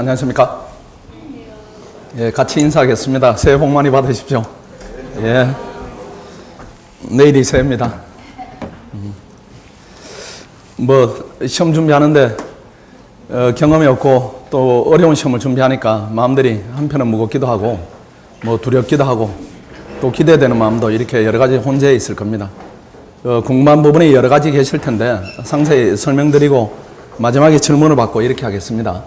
안녕하십니까? 예, 같이 인사하겠습니다. 새해 복 많이 받으십시오. 예. 내일이 새해입니다. 시험 준비하는데, 경험이 없고, 또 어려운 시험을 준비하니까 마음들이 한편은 무겁기도 하고, 두렵기도 하고, 또 기대되는 마음도 이렇게 여러 가지 혼재해 있을 겁니다. 궁금한 부분이 여러 가지 계실 텐데, 상세히 설명드리고, 마지막에 질문을 받고 이렇게 하겠습니다.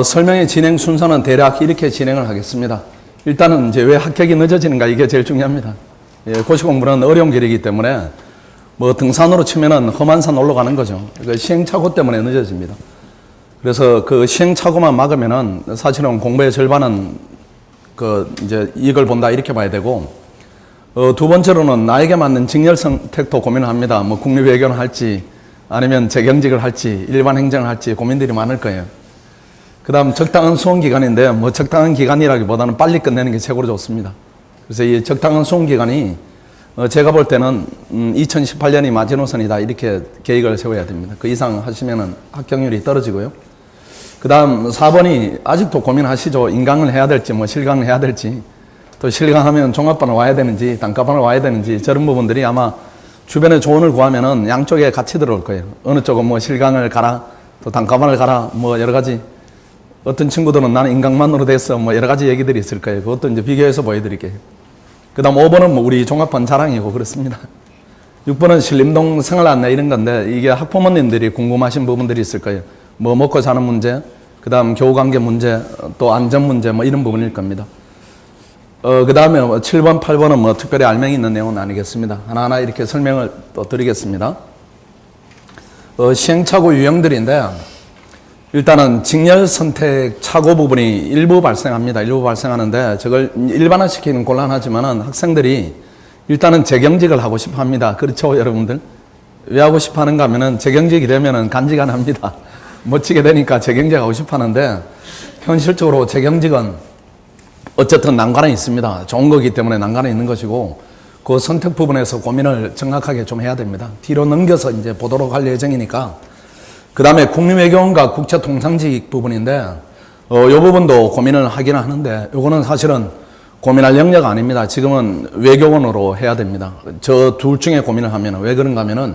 설명의 진행 순서는 대략 이렇게 진행을 하겠습니다. 일단은 이제 왜 합격이 늦어지는가, 이게 제일 중요합니다. 예, 고시 공부는 어려운 길이기 때문에 등산으로 치면은 험한 산 올라가는 거죠. 시행착오 때문에 늦어집니다. 그래서 그 시행착오만 막으면은 사실은 공부의 절반은 이제 이익을 본다, 이렇게 봐야 되고, 두 번째로는 나에게 맞는 직렬 선택도 고민을 합니다. 국립외교를 할지, 아니면 재경직을 할지, 일반 행정을 할지 고민들이 많을 거예요. 그 다음 적당한 수험 기간인데, 적당한 기간이라기보다는 빨리 끝내는 게 최고로 좋습니다. 그래서 이 적당한 수험 기간이 제가 볼 때는 2018년이 마지노선이다, 이렇게 계획을 세워야 됩니다. 그 이상 하시면은 합격률이 떨어지고요. 그 다음 4번이 아직도 고민하시죠. 인강을 해야 될지, 실강을 해야 될지, 또 실강하면 종합반을 와야 되는지, 단과반을 와야 되는지, 저런 부분들이 아마 주변에 조언을 구하면은 양쪽에 같이 들어올 거예요. 어느 쪽은 실강을 가라, 또 단과반을 가라, 여러 가지. 어떤 친구들은 나는 인강만으로 됐어, 여러 가지 얘기들이 있을 거예요. 그것도 이제 비교해서 보여드릴게요. 그 다음 5번은 우리 종합반 자랑이고 그렇습니다. 6번은 신림동 생활안내 이런 건데, 이게 학부모님들이 궁금하신 부분들이 있을 거예요. 먹고 사는 문제, 그 다음 교우관계 문제, 또 안전 문제, 이런 부분일 겁니다. 그 다음에 7번, 8번은 특별히 알맹이 있는 내용은 아니겠습니다. 하나하나 이렇게 설명을 또 드리겠습니다. 시행착오 유형들인데, 일단은 직렬 선택 착오 부분이 일부 발생합니다. 일부 발생하는데, 저걸 일반화시키는 곤란하지만은 학생들이 일단은 재경직을 하고 싶어 합니다. 그렇죠, 여러분들? 왜 하고 싶어 하는가 하면은 재경직이 되면은 간지간합니다. 멋지게 되니까 재경직 하고 싶어 하는데, 현실적으로 재경직은 어쨌든 난관은 있습니다. 좋은 거기 때문에 난관은 있는 것이고, 그 선택 부분에서 고민을 정확하게 좀 해야 됩니다. 뒤로 넘겨서 이제 보도록 할 예정이니까. 그 다음에 국립외교원과 국제통상직 부분인데, 이 부분도 고민을 하기는 하는데, 요거는 사실은 고민할 영역 아닙니다. 지금은 외교원으로 해야 됩니다. 저 둘 중에 고민을 하면, 왜 그런가 하면은,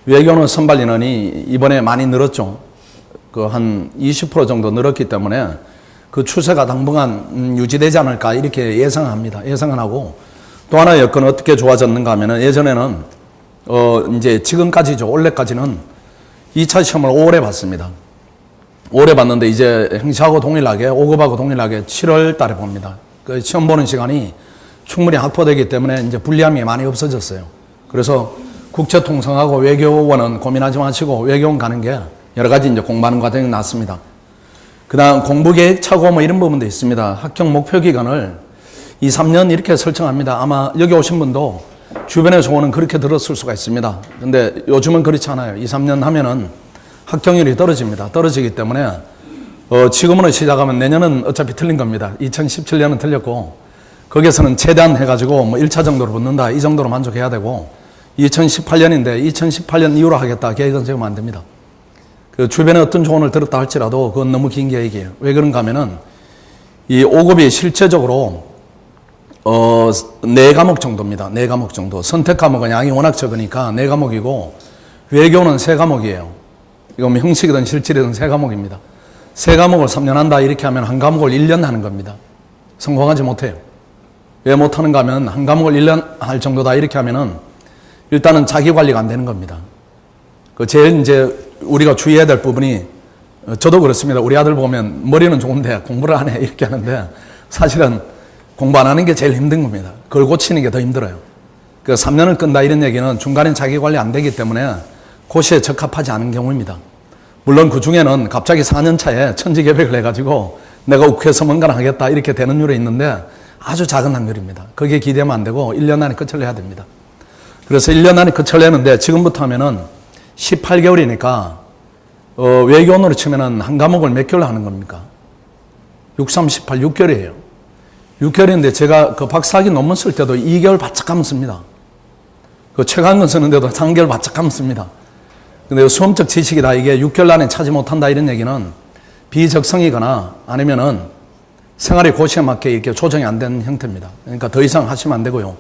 외교원 선발 인원이 이번에 많이 늘었죠. 한 20% 정도 늘었기 때문에, 그 추세가 당분간 유지되지 않을까, 이렇게 예상합니다. 예상은 하고, 또 하나 여건 어떻게 좋아졌는가 하면은, 예전에는, 이제 지금까지죠. 올해까지는 2차 시험을 5월에 봤습니다. 5월에 봤는데, 이제 행시하고 동일하게, 5급하고 동일하게 7월 달에 봅니다. 그 시험 보는 시간이 충분히 확보되기 때문에 이제 불리함이 많이 없어졌어요. 그래서 국제통상하고 외교원은 고민하지 마시고 외교원 가는 게 여러 가지 이제 공부하는 과정이 낫습니다. 그 다음 공부계획 착오 이런 부분도 있습니다. 합격 목표 기간을 2, 3년 이렇게 설정합니다. 아마 여기 오신 분도 주변의 조언은 그렇게 들었을 수가 있습니다. 근데 요즘은 그렇지 않아요. 2, 3년 하면은 합격률이 떨어집니다. 떨어지기 때문에 지금으로 시작하면 내년은 어차피 틀린 겁니다. 2017년은 틀렸고, 거기에서는 최대한 해가지고 1차 정도로 붙는다, 이 정도로 만족해야 되고, 2018년인데 2018년 이후로 하겠다 계획은 지금 안 됩니다. 그 주변에 어떤 조언을 들었다 할지라도 그건 너무 긴 계획이에요. 왜 그런가 하면은 이 5급이 실제적으로 4과목 정도입니다. 4과목 정도. 선택 과목은 양이 워낙 적으니까 4과목이고, 외교는 3과목이에요. 이건 형식이든 실질이든 3과목입니다. 3과목을 3년 한다, 이렇게 하면 한 과목을 1년 하는 겁니다. 성공하지 못해요. 왜 못하는가 하면 한 과목을 1년 할 정도다, 이렇게 하면은 일단은 자기 관리가 안 되는 겁니다. 제일 이제 우리가 주의해야 될 부분이, 저도 그렇습니다. 우리 아들 보면 머리는 좋은데 공부를 안 해, 이렇게 하는데, 사실은 공부 안 하는 게 제일 힘든 겁니다. 그걸 고치는 게 더 힘들어요. 3년을 끈다, 이런 얘기는 중간에 자기 관리 안 되기 때문에 고시에 적합하지 않은 경우입니다. 물론 그 중에는 갑자기 4년 차에 천지개벽을 해가지고 내가 욱해서 뭔가를 하겠다, 이렇게 되는 율이 있는데 아주 작은 확률입니다. 거기에 기대하면 안 되고 1년 안에 끝을 내야 됩니다. 그래서 1년 안에 끝을 내는데, 지금부터 하면은 18개월이니까 외교원으로 치면은 한 과목을 몇 개월 하는 겁니까? 6, 3, 18, 6개월이에요. 6개월인데 제가 박사학위 논문 쓸 때도 2개월 바짝 하면 씁니다. 최강근 쓰는데도 3개월 바짝 하면 씁니다. 근데 수험적 지식이다, 이게 6개월 안에 차지 못한다, 이런 얘기는 비적성이거나 아니면은 생활의 고시에 맞게 이렇게 조정이 안 된 형태입니다. 그러니까 더 이상 하시면 안 되고요.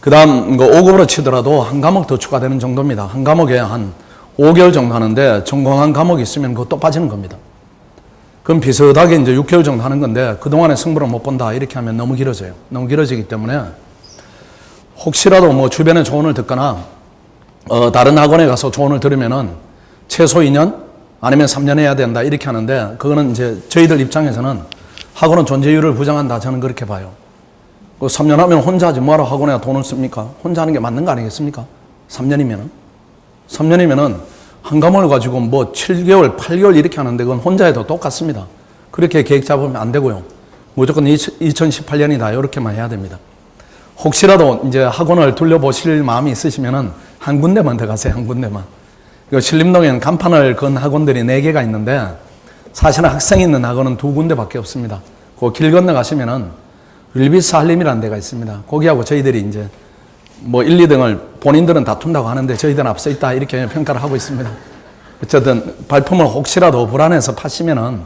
그 다음, 5급으로 치더라도 한 과목 더 추가되는 정도입니다. 한 과목에 한 5개월 정도 하는데 전공한 과목이 있으면 그것도 빠지는 겁니다. 그럼 비슷하게 이제 6개월 정도 하는 건데 그동안에 승부를 못 본다, 이렇게 하면 너무 길어져요. 너무 길어지기 때문에 혹시라도 뭐 주변에 조언을 듣거나 다른 학원에 가서 조언을 들으면은 최소 2년 아니면 3년 해야 된다, 이렇게 하는데 그거는 이제 저희들 입장에서는 학원은 존재이유를 부정한다, 저는 그렇게 봐요. 3년 하면 혼자 하지 뭐하러 학원에 돈을 씁니까? 혼자 하는 게 맞는 거 아니겠습니까? 3년이면은 한 과목을 가지고 뭐 7개월, 8개월 이렇게 하는데 그건 혼자 해도 똑같습니다. 그렇게 계획 잡으면 안 되고요. 무조건 2018년이다, 이렇게만 해야 됩니다. 혹시라도 이제 학원을 둘러보실 마음이 있으시면은 한 군데만 더 가세요, 한 군데만. 신림동에는 간판을 건 학원들이 4개가 있는데 사실은 학생이 있는 학원은 2군데밖에 없습니다. 그 길 건너 가시면은 윌비스 할림이라는 데가 있습니다. 거기하고 저희들이 이제 뭐 1, 2등을 본인들은 다툰다고 하는데 저희들은 앞서 있다, 이렇게 평가를 하고 있습니다. 어쨌든 발품을 혹시라도 불안해서 파시면은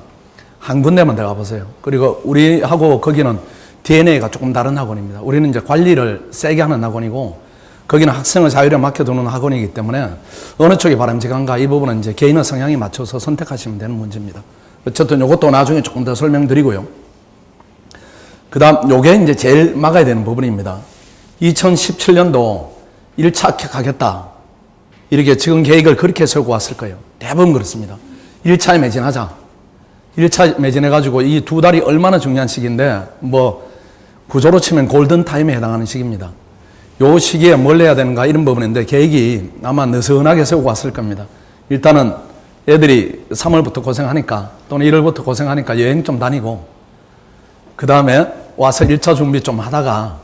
한 군데만 더 가보세요. 그리고 우리하고 거기는 DNA가 조금 다른 학원입니다. 우리는 이제 관리를 세게 하는 학원이고 거기는 학생을 자유롭게 맡겨두는 학원이기 때문에 어느 쪽이 바람직한가, 이 부분은 이제 개인의 성향에 맞춰서 선택하시면 되는 문제입니다. 어쨌든 이것도 나중에 조금 더 설명드리고요. 그 다음 요게 이제 제일 막아야 되는 부분입니다. 2017년도 1차 합격하겠다, 이렇게 지금 계획을 그렇게 세우고 왔을 거예요. 대부분 그렇습니다. 1차에 매진하자. 1차 매진해가지고 이 2달이 얼마나 중요한 시기인데 뭐 구조로 치면 골든타임에 해당하는 시기입니다. 요 시기에 뭘 해야 되는가, 이런 부분인데 계획이 아마 느슨하게 세우고 왔을 겁니다. 일단은 애들이 3월부터 고생하니까 또는 1월부터 고생하니까 여행 좀 다니고 그 다음에 와서 1차 준비 좀 하다가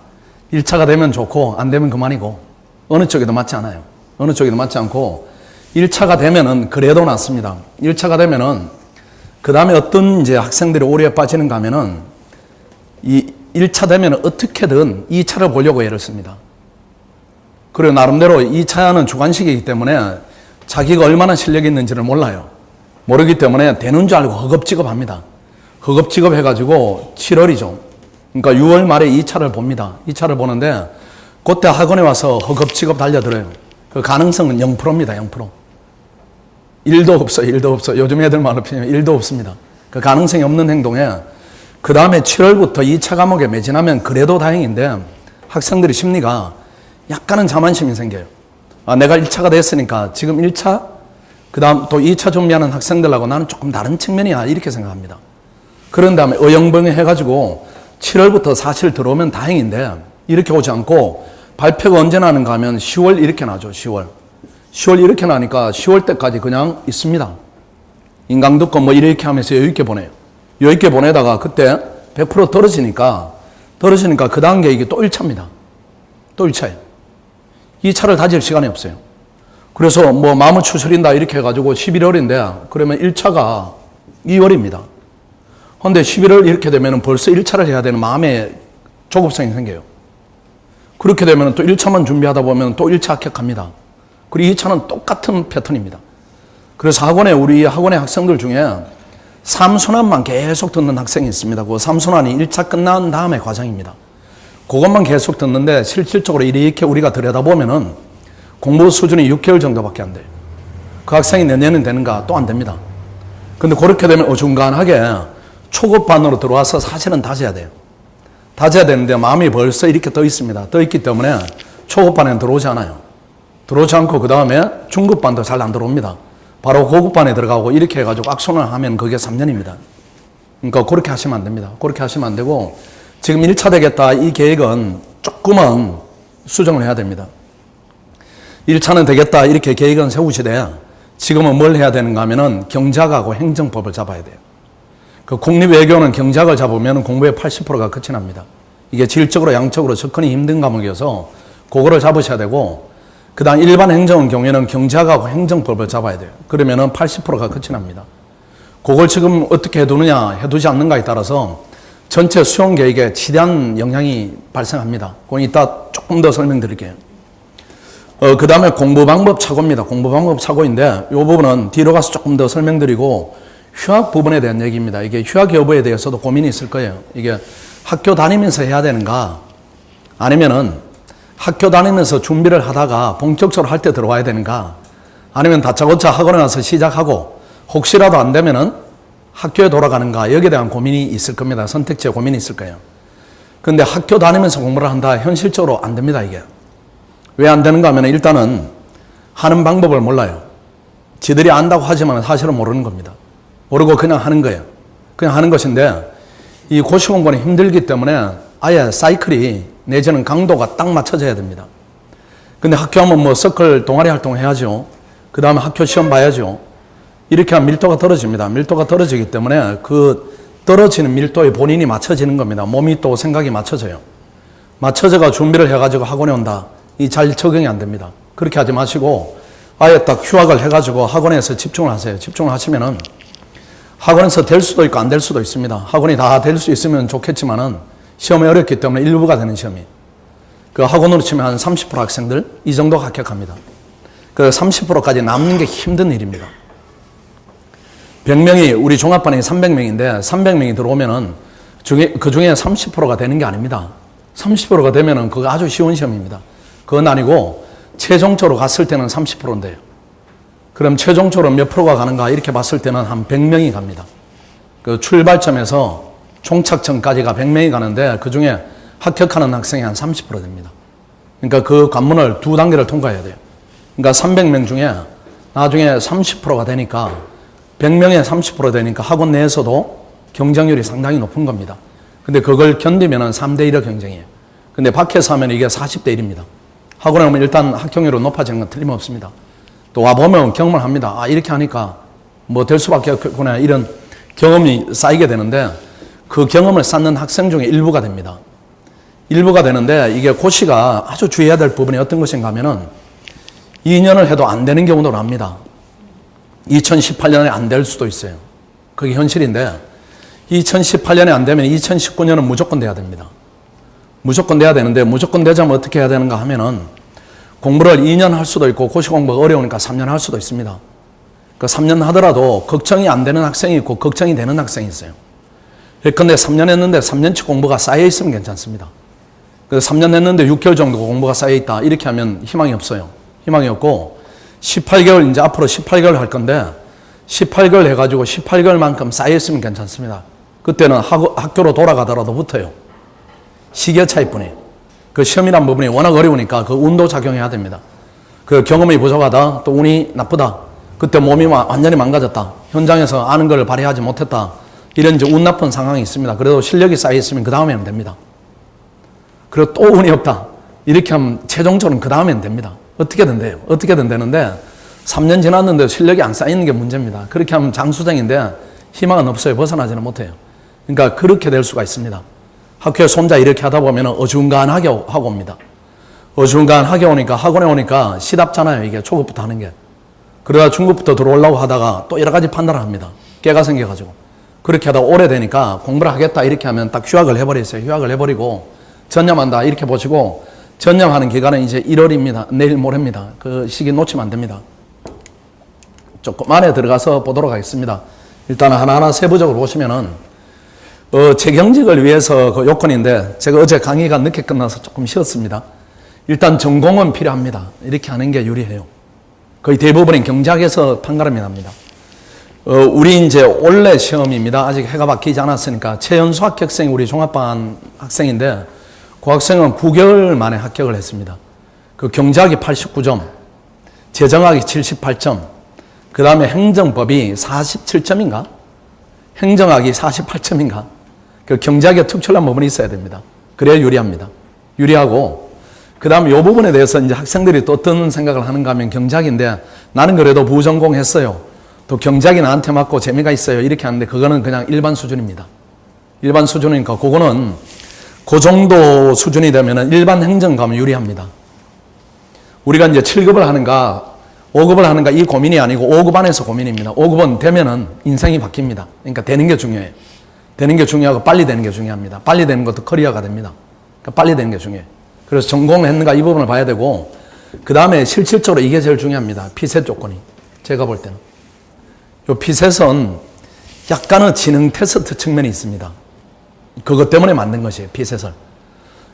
1차가 되면 좋고 안 되면 그만이고 어느 쪽에도 맞지 않아요. 어느 쪽에도 맞지 않고 1차가 되면은 그래도 낫습니다. 1차가 되면은 그 다음에 어떤 이제 학생들이 오류에 빠지는가 하면은 이 1차 되면은 어떻게든 2차를 보려고 애를 씁니다. 그리고 나름대로 2차는 주관식이기 때문에 자기가 얼마나 실력이 있는지를 몰라요. 모르기 때문에 되는 줄 알고 허겁지겁합니다. 허겁지겁 해가지고 7월이죠. 그러니까 6월 말에 2차를 봅니다. 2차를 보는데 그때 학원에 와서 허겁지겁 달려들어요. 그 가능성은 0%입니다. 0%. 1도 없어, 1도 없어. 요즘 애들 말로 표현하면 1도 없습니다. 그 가능성이 없는 행동에 그 다음에 7월부터 2차 과목에 매진하면 그래도 다행인데 학생들의 심리가 약간은 자만심이 생겨요. 아, 내가 1차가 됐으니까 지금 1차, 그 다음 또 2차 준비하는 학생들하고 나는 조금 다른 측면이야, 이렇게 생각합니다. 그런 다음에 어영벙영 해가지고 7월부터 사실 들어오면 다행인데 이렇게 오지 않고 발표가 언제 나는가 하면 10월 이렇게 나죠. 10월 이렇게 나니까 10월 때까지 그냥 있습니다. 인강 듣고 뭐 이렇게 하면서 여유있게 보내요. 여유있게 보내다가 그때 100% 떨어지니까 그 다음 계획이 또 1차입니다. 또 1차예요. 2차를 다질 시간이 없어요. 그래서 뭐 마음을 추스린다 이렇게 해가지고 11월인데 그러면 1차가 2월입니다. 그런데 11월 이렇게 되면 벌써 1차를 해야 되는 마음의 조급성이 생겨요. 그렇게 되면 또 1차만 준비하다 보면 또 1차 합격합니다. 그리고 2차는 똑같은 패턴입니다. 그래서 우리 학원의 학생들 중에 3순환만 계속 듣는 학생이 있습니다. 그 3순환이 1차 끝난 다음의 과정입니다. 그것만 계속 듣는데 실질적으로 이렇게 우리가 들여다보면은 공부 수준이 6개월 정도밖에 안 돼요. 그 학생이 내년은 되는가? 또 안 됩니다. 근데 그렇게 되면 어중간하게 초급반으로 들어와서 사실은 다져야 돼요. 다져야 되는데 마음이 벌써 이렇게 떠 있습니다. 떠 있기 때문에 초급반에는 들어오지 않아요. 들어오지 않고 그 다음에 중급반도 잘 안 들어옵니다. 바로 고급반에 들어가고 이렇게 해가지고 악순환을 하면 그게 3년입니다. 그러니까 그렇게 하시면 안 됩니다. 그렇게 하시면 안 되고 지금 1차 되겠다 이 계획은 조금은 수정을 해야 됩니다. 1차는 되겠다 이렇게 계획은 세우시되 지금은 뭘 해야 되는가 하면은 경제학하고 행정법을 잡아야 돼요. 그 국립외교는 경제학을 잡으면 공부의 80%가 끝이 납니다. 이게 질적으로 양적으로 접근이 힘든 과목이어서 그거를 잡으셔야 되고 그 다음 일반 행정의 경우에는 경제학하고 행정법을 잡아야 돼요. 그러면은 80%가 끝이 납니다. 그걸 지금 어떻게 해두느냐 해두지 않는가에 따라서 전체 수용 계획에 지대한 영향이 발생합니다. 그건 이따 조금 더 설명드릴게요. 그 다음에 공부 방법 착오입니다. 공부 방법 착오인데 이 부분은 뒤로 가서 조금 더 설명드리고 휴학 부분에 대한 얘기입니다. 이게 휴학 여부에 대해서도 고민이 있을 거예요. 이게 학교 다니면서 해야 되는가 아니면은 학교 다니면서 준비를 하다가 본격적으로 할 때 들어와야 되는가 아니면 다짜고짜 학원에 가서 시작하고 혹시라도 안 되면은 학교에 돌아가는가 여기에 대한 고민이 있을 겁니다. 선택지에 고민이 있을 거예요. 그런데 학교 다니면서 공부를 한다 현실적으로 안 됩니다. 이게 왜 안 되는가 하면 일단은 하는 방법을 몰라요. 지들이 안다고 하지만 사실은 모르는 겁니다. 모르고 그냥 하는 거예요. 그냥 하는 것인데 이 고시 공부는 힘들기 때문에 아예 사이클이 내지는 강도가 딱 맞춰져야 됩니다. 근데 학교 하면 뭐 서클 동아리 활동 해야죠. 그 다음에 학교 시험 봐야죠. 이렇게 하면 밀도가 떨어집니다. 밀도가 떨어지기 때문에 그 떨어지는 밀도에 본인이 맞춰지는 겁니다. 몸이 또 생각이 맞춰져요. 맞춰져가 준비를 해가지고 학원에 온다. 이 잘 적응이 안 됩니다. 그렇게 하지 마시고 아예 딱 휴학을 해가지고 학원에서 집중을 하세요. 집중을 하시면은 학원에서 될 수도 있고 안 될 수도 있습니다. 학원이 다 될 수 있으면 좋겠지만은 시험이 어렵기 때문에 일부가 되는 시험이. 그 학원으로 치면 한 30% 학생들 이 정도 합격합니다. 그 30%까지 남는 게 힘든 일입니다. 100명이 우리 종합반이 300명인데 300명이 들어오면은 그 중에 30%가 되는 게 아닙니다. 30%가 되면은 그거 아주 쉬운 시험입니다. 그건 아니고 최종적으로 갔을 때는 30%인데요. 그럼 최종적으로 몇 프로가 가는가 이렇게 봤을 때는 한 100명이 갑니다. 그 출발점에서 종착점까지가 100명이 가는데 그 중에 합격하는 학생이 한 30% 됩니다. 그러니까 그 관문을 두 단계를 통과해야 돼요. 그러니까 300명 중에 나중에 30%가 되니까 100명에 30% 되니까 학원 내에서도 경쟁률이 상당히 높은 겁니다. 근데 그걸 견디면은 3대 1의 경쟁이에요. 근데 밖에서 하면 이게 40대 1입니다. 학원에 오면 일단 합격률이 높아지는 건 틀림없습니다. 또 와보면 경험을 합니다. 아, 이렇게 하니까 뭐 될 수밖에 없구나. 이런 경험이 쌓이게 되는데 그 경험을 쌓는 학생 중에 일부가 됩니다. 일부가 되는데 이게 고시가 아주 주의해야 될 부분이 어떤 것인가 하면은 2년을 해도 안 되는 경우도 납니다. 2018년에 안 될 수도 있어요. 그게 현실인데 2018년에 안 되면 2019년은 무조건 돼야 됩니다. 무조건 돼야 되는데 무조건 되자면 어떻게 해야 되는가 하면은 공부를 2년 할 수도 있고 고시 공부가 어려우니까 3년 할 수도 있습니다. 그 3년 하더라도 걱정이 안 되는 학생이 있고 걱정이 되는 학생이 있어요. 그런데 3년 했는데 3년치 공부가 쌓여 있으면 괜찮습니다. 그 3년 했는데 6개월 정도 공부가 쌓여 있다. 이렇게 하면 희망이 없어요. 희망이 없고 18개월 이제 앞으로 18개월 할 건데 18개월 해가지고 18개월만큼 쌓여 있으면 괜찮습니다. 그때는 학교로 돌아가더라도 붙어요. 시기의 차이뿐이에요. 그 시험이란 부분이 워낙 어려우니까 그 운도 작용해야 됩니다. 그 경험이 부족하다, 또 운이 나쁘다, 그때 몸이 완전히 망가졌다, 현장에서 아는 걸 발휘하지 못했다, 이런 이제 운 나쁜 상황이 있습니다. 그래도 실력이 쌓여 있으면 그 다음에 하면 됩니다. 그리고 또 운이 없다, 이렇게 하면 최종적으로는 그 다음에 하면 됩니다. 어떻게든 돼요. 어떻게든 되는데 3년 지났는데 실력이 안 쌓이는 게 문제입니다. 그렇게 하면 장수생인데 희망은 없어요. 벗어나지는 못해요. 그러니까 그렇게 될 수가 있습니다. 학교에서 혼자 이렇게 하다 보면 어중간하게 하고 옵니다. 어중간하게 오니까 학원에 오니까 시답잖아요. 이게 초급부터 하는 게. 그러다 중급부터 들어오려고 하다가 또 여러 가지 판단을 합니다. 깨가 생겨가지고. 그렇게 하다가 오래되니까 공부를 하겠다 이렇게 하면 딱 휴학을 해버렸어요. 휴학을 해버리고 전념한다 이렇게 보시고 전념하는 기간은 이제 1월입니다. 내일 모레입니다. 그 시기 놓치면 안 됩니다. 조금 안에 들어가서 보도록 하겠습니다. 일단 하나하나 세부적으로 보시면은 재경직을 위해서 그 요건인데 제가 어제 강의가 늦게 끝나서 조금 쉬었습니다. 일단 전공은 필요합니다. 이렇게 하는 게 유리해요. 거의 대부분은 경작에서 판가름이 납니다. 우리 이제 올해 시험입니다. 아직 해가 바뀌지 않았으니까 최연소 합격생이 우리 종합반 학생인데 그 학생은 9개월 만에 합격을 했습니다. 그 경작이 89점, 재정학이 78점, 그 다음에 행정법이 47점인가? 행정학이 48점인가? 그 경작에 특출난 부분이 있어야 됩니다. 그래야 유리합니다. 유리하고, 그 다음에 이 부분에 대해서 이제 학생들이 또 어떤 생각을 하는가 하면 경작인데 나는 그래도 부전공 했어요. 또 경작이 나한테 맞고 재미가 있어요. 이렇게 하는데 그거는 그냥 일반 수준입니다. 일반 수준이니까 그거는 그 정도 수준이 되면 일반 행정 가면 유리합니다. 우리가 이제 7급을 하는가 5급을 하는가 이 고민이 아니고 5급 안에서 고민입니다. 5급은 되면은 인생이 바뀝니다. 그러니까 되는 게 중요해요. 되는 게 중요하고 빨리 되는 게 중요합니다. 빨리 되는 것도 커리어가 됩니다. 그러니까 빨리 되는 게 중요해요. 그래서 전공을 했는가 이 부분을 봐야 되고 그 다음에 실질적으로 이게 제일 중요합니다. 피셋 조건이. 제가 볼 때는. 요 피셋은 약간의 지능 테스트 측면이 있습니다. 그것 때문에 만든 것이에요. 피셋을.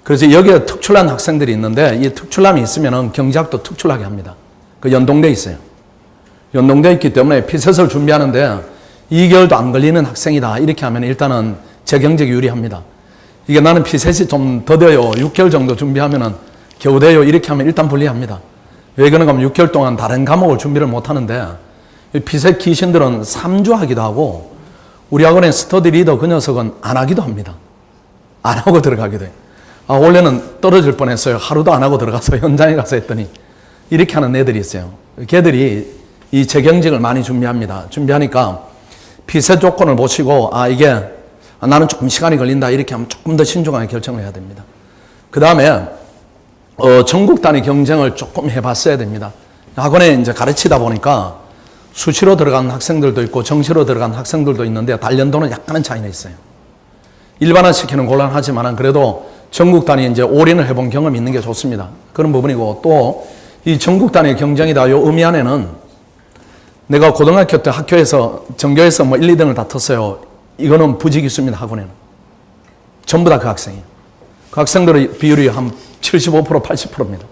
그래서 여기에 특출난 학생들이 있는데 이 특출남이 있으면 경제학도 특출나게 합니다. 그 연동돼 있어요. 연동돼 있기 때문에 피셋을 준비하는데 2개월도 안 걸리는 학생이다. 이렇게 하면 일단은 제 경쟁이 유리합니다. 이게 나는 피셋이 좀 더뎌요. 6개월 정도 준비하면은 겨우 돼요. 이렇게 하면 일단 불리합니다. 왜 그런가 하면 6개월 동안 다른 과목을 준비를 못 하는데 피셋 귀신들은 3주 하기도 하고 우리 학원의 스터디 리더 그 녀석은 안 하기도 합니다. 안 하고 들어가기도 해요. 원래는 떨어질 뻔했어요. 하루도 안 하고 들어가서 현장에 가서 했더니 이렇게 하는 애들이 있어요. 걔들이 이 재경직을 많이 준비합니다. 준비하니까 피셋 조건을 보시고 이게 나는 조금 시간이 걸린다 이렇게 하면 조금 더 신중하게 결정을 해야 됩니다. 그 다음에 전국 단위 경쟁을 조금 해봤어야 됩니다. 학원에 이제 가르치다 보니까 수시로 들어간 학생들도 있고 정시로 들어간 학생들도 있는데 단련도는 약간은 차이가 있어요. 일반화시키는 곤란하지만 그래도 전국 단위 이제 올인을 해본 경험이 있는 게 좋습니다. 그런 부분이고 또 이 전국 단위 경쟁이다 요 의미 안에는 내가 고등학교 때 학교에서 전교에서 1, 2등을 다 텄어요. 이거는 부지기수입니다. 학원에는. 전부 다 그 학생이에요. 그 학생들의 비율이 한 75%, 80%입니다.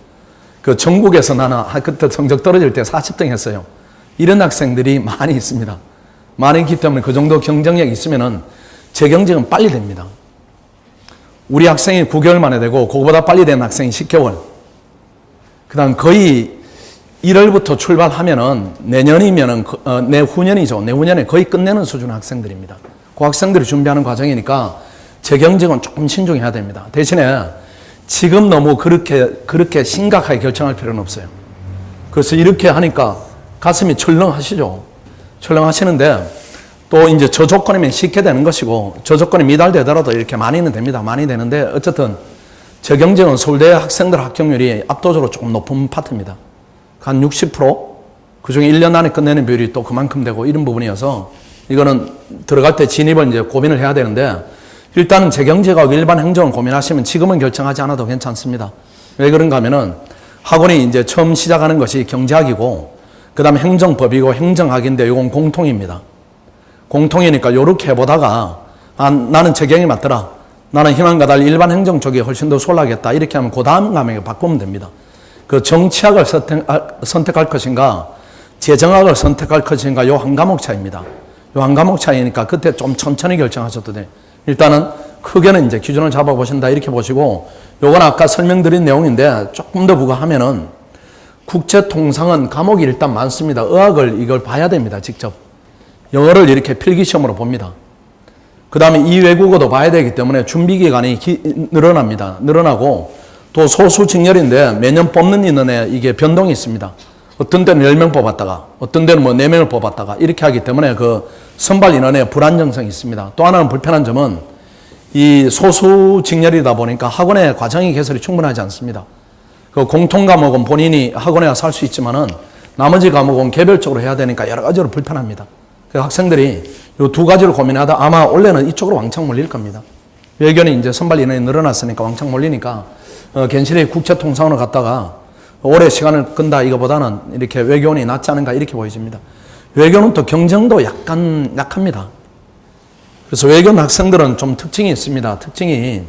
그 전국에서 나는 그때 성적 떨어질 때 40등 했어요. 이런 학생들이 많이 있습니다. 많이 있기 때문에 그 정도 경쟁력이 있으면은 재경쟁은 빨리 됩니다. 우리 학생이 9개월 만에 되고 그거보다 빨리 된 학생이 10개월. 그 다음 거의 1월부터 출발하면은 내년이면은 내후년이죠. 내후년에 거의 끝내는 수준의 학생들입니다. 그 학생들이 준비하는 과정이니까 재경쟁은 조금 신중해야 됩니다. 대신에 지금 너무 그렇게 심각하게 결정할 필요는 없어요. 그래서 이렇게 하니까 가슴이 철렁하시죠. 철렁하시는데 또 이제 저 조건이면 쉽게 되는 것이고 저 조건이 미달되더라도 이렇게 많이는 됩니다. 많이 되는데 어쨌든 재경쟁은 서울대 학생들 합격률이 압도적으로 조금 높은 파트입니다. 한 60%? 그중에 1년 안에 끝내는 비율이 또 그만큼 되고 이런 부분이어서 이거는 들어갈 때 진입을 이제 고민을 해야 되는데 일단은 재경제하고 일반 행정을 고민하시면 지금은 결정하지 않아도 괜찮습니다. 왜 그런가 하면은 학원이 이제 처음 시작하는 것이 경제학이고 그 다음에 행정법이고 행정학인데 이건 공통입니다. 공통이니까 요렇게 해보다가 나는 재경이 맞더라. 나는 희망과 달리 일반 행정 쪽이 훨씬 더 수월하겠다. 이렇게 하면 그 다음 과목에 바꾸면 됩니다. 그 정치학을 선택할 것인가 재정학을 선택할 것인가 요 한 과목 차이입니다. 요 한 과목 차이니까 그때 좀 천천히 결정하셔도 돼요. 일단은 크게는 이제 기준을 잡아보신다 이렇게 보시고 요건 아까 설명드린 내용인데 조금 더 부과하면은 국제통상은 과목이 일단 많습니다. 의학을 이걸 봐야 됩니다. 직접. 영어를 이렇게 필기시험으로 봅니다. 그 다음에 이 외국어도 봐야 되기 때문에 준비기간이 늘어납니다. 늘어나고 또 소수직렬인데 매년 뽑는 인원에 이게 변동이 있습니다. 어떤 때는 10명 뽑았다가 어떤 때는 4명을 뽑았다가 이렇게 하기 때문에 그 선발 인원에 불안정성이 있습니다. 또 하나는 불편한 점은 이 소수직렬이다 보니까 학원의 과정의 개설이 충분하지 않습니다. 그 공통 과목은 본인이 학원에 와서 할 수 있지만은 나머지 과목은 개별적으로 해야 되니까 여러 가지로 불편합니다. 그 학생들이 이 두 가지를 고민하다 아마 원래는 이쪽으로 왕창 몰릴 겁니다. 외견이 이제 선발 인원이 늘어났으니까 왕창 몰리니까 괜시리 국제통상으로 갔다가 오래 시간을 끈다 이거보다는 이렇게 외교원이 낫지 않은가 이렇게 보여집니다. 외교는 또 경쟁도 약간 약합니다. 그래서 외교원 학생들은 좀 특징이 있습니다. 특징이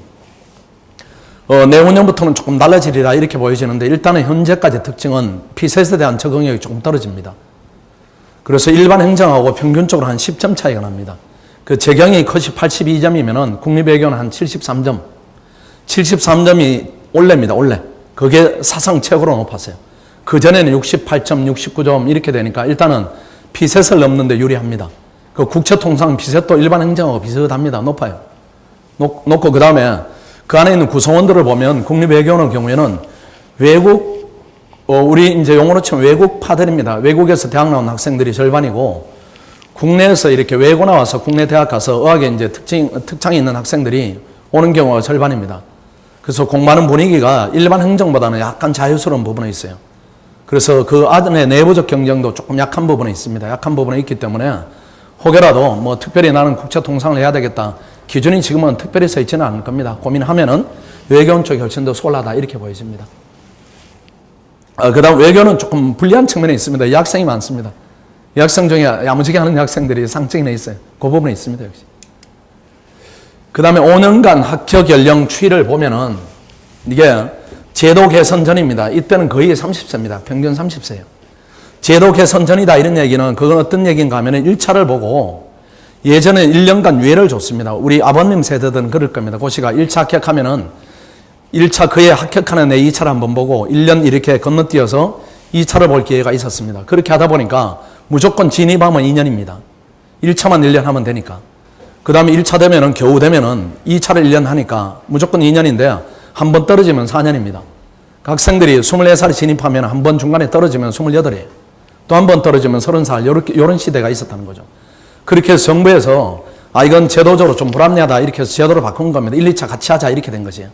내후년부터는 조금 달라지리라 이렇게 보여지는데 일단은 현재까지 특징은 피셋에 대한 적응력이 조금 떨어집니다. 그래서 일반 행정하고 평균적으로 한 10점 차이가 납니다. 그 재경이 컷이 82점이면은 국립외교는 한 73점. 73점이 올해입니다. 올해. 그게 사상 최고로 높았어요. 그전에는 68점, 69점 이렇게 되니까 일단은 피셋을 넘는데 유리합니다. 그 국제통상 피셋도 일반 행정하고 비슷합니다. 높아요. 높고 그 다음에 그 안에 있는 구성원들을 보면 국립외교원의 경우에는 외국 우리 이제 용어로 치면 외국파들입니다. 외국에서 대학 나온 학생들이 절반이고 국내에서 이렇게 외고 나와서 국내 대학 가서 의학에 이제 특장이 있는 학생들이 오는 경우가 절반입니다. 그래서 공부하는 분위기가 일반 행정보다는 약간 자유스러운 부분이 있어요. 그래서 그 안에 내부적 경쟁도 조금 약한 부분이 있습니다. 약한 부분이 있기 때문에 혹여라도 특별히 나는 국제통상을 해야 되겠다. 기준이 지금은 특별히 서 있지는 않을 겁니다. 고민하면은 외교원 쪽이 훨씬 더 수월하다 이렇게 보여집니다. 그 다음 외교는 조금 불리한 측면이 있습니다. 여학생이 많습니다. 여학생 중에 야무지게 하는 여학생들이 상층이 내 있어요. 그 부분에 있습니다. 역시. 그 다음에 5년간 합격 연령 추이를 보면은 이게 제도 개선 전입니다. 이때는 거의 30세입니다. 평균 30세예요. 제도 개선 전이다 이런 얘기는 그건 어떤 얘기인가 하면은 1차를 보고 예전에 1년간 유예를 줬습니다. 우리 아버님 세대들은 그럴 겁니다. 고시가 1차 합격하면은 1차 그에 합격하는 애 2차를 한번 보고 1년 이렇게 건너뛰어서 2차를 볼 기회가 있었습니다. 그렇게 하다 보니까 무조건 진입하면 2년입니다. 1차만 1년 하면 되니까. 그 다음에 1차 되면은 겨우 되면은 2차를 1년 하니까 무조건 2년인데 한 번 떨어지면 4년입니다. 학생들이 24살에 진입하면 한 번 중간에 떨어지면 28이에요. 또 한 번 떨어지면 30살 이런 시대가 있었다는 거죠. 그렇게 해서 정부에서 이건 제도적으로 좀 불합리하다 이렇게 해서 제도를 바꾼 겁니다. 1, 2차 같이 하자 이렇게 된 것이에요.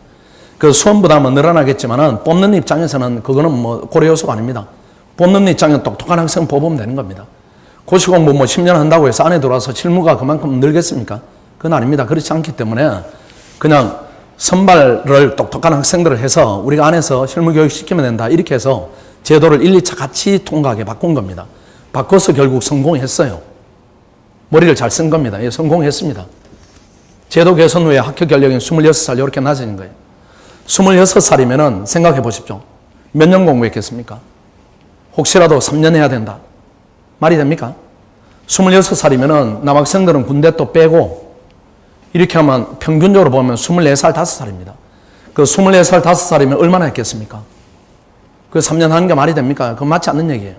그 수험 부담은 늘어나겠지만은 뽑는 입장에서는 그거는 뭐 고려 요소가 아닙니다. 뽑는 입장에는 똑똑한 학생 뽑으면 되는 겁니다. 고시 공부 뭐 10년 한다고 해서 안에 들어와서 실무가 그만큼 늘겠습니까? 그건 아닙니다. 그렇지 않기 때문에 그냥 선발을 똑똑한 학생들을 해서 우리가 안에서 실무 교육 시키면 된다 이렇게 해서 제도를 1, 2차 같이 통과하게 바꾼 겁니다. 바꿔서 결국 성공했어요. 머리를 잘 쓴 겁니다. 예, 성공했습니다. 제도 개선 후에 합격 연령이 26살 이렇게 낮아진 거예요. 26살이면은 생각해 보십시오. 몇 년 공부했겠습니까? 혹시라도 3년 해야 된다. 말이 됩니까? 26살이면은 남학생들은 군대 또 빼고 이렇게 하면 평균적으로 보면 24살, 5살입니다. 그 24살, 5살이면 얼마나 했겠습니까? 그 3년 하는 게 말이 됩니까? 그건 맞지 않는 얘기예요.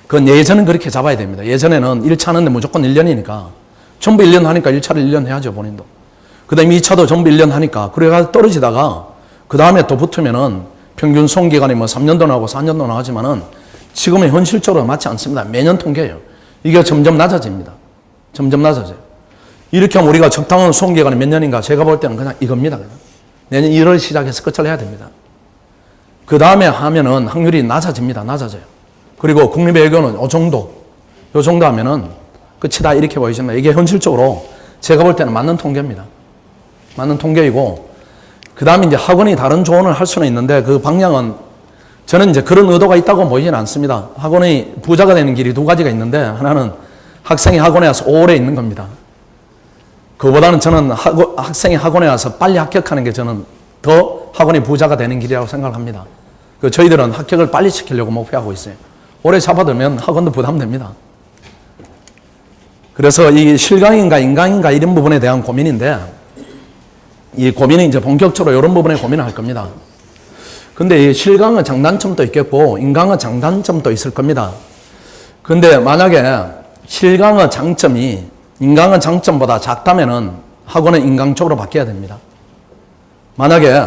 그건 예전은 그렇게 잡아야 됩니다. 예전에는 1차 하는데 무조건 1년이니까 전부 1년 하니까 1차를 1년 해야죠, 본인도. 그 다음에 2차도 전부 1년 하니까 그래가 떨어지다가 그 다음에 또 붙으면은 평균 수험기간이 뭐 3년도 나오고 4년도 나오지만은 지금은 현실적으로 맞지 않습니다. 매년 통계예요. 이게 점점 낮아집니다. 점점 낮아져요. 이렇게 하면 우리가 적당한 수험기간이 몇 년인가 제가 볼 때는 그냥 이겁니다. 그냥. 내년 1월 시작해서 끝을 해야 됩니다. 그 다음에 하면은 확률이 낮아집니다. 낮아져요. 그리고 국립외교는 요 정도 하면은 끝이다 이렇게 보이지만 이게 현실적으로 제가 볼 때는 맞는 통계입니다. 맞는 통계이고 그 다음에 이제 학원이 다른 조언을 할 수는 있는데 그 방향은 저는 이제 그런 의도가 있다고 보이지는 않습니다. 학원이 부자가 되는 길이 두 가지가 있는데 하나는 학생이 학원에 와서 오래 있는 겁니다. 그보다는 저는 학생이 학원에 와서 빨리 합격하는 게 저는 더 학원이 부자가 되는 길이라고 생각을 합니다. 그 저희들은 합격을 빨리 시키려고 목표하고 있어요. 오래 잡아두면 학원도 부담됩니다. 그래서 이 실강인가 인강인가 이런 부분에 대한 고민인데 이 고민이 이제 본격적으로 이런 부분에 고민을 할 겁니다. 근데 이 실강은 장단점도 있겠고 인강은 장단점도 있을 겁니다. 근데 만약에 실강의 장점이 인강의 장점보다 작다면은 학원은 인강 쪽으로 바뀌어야 됩니다. 만약에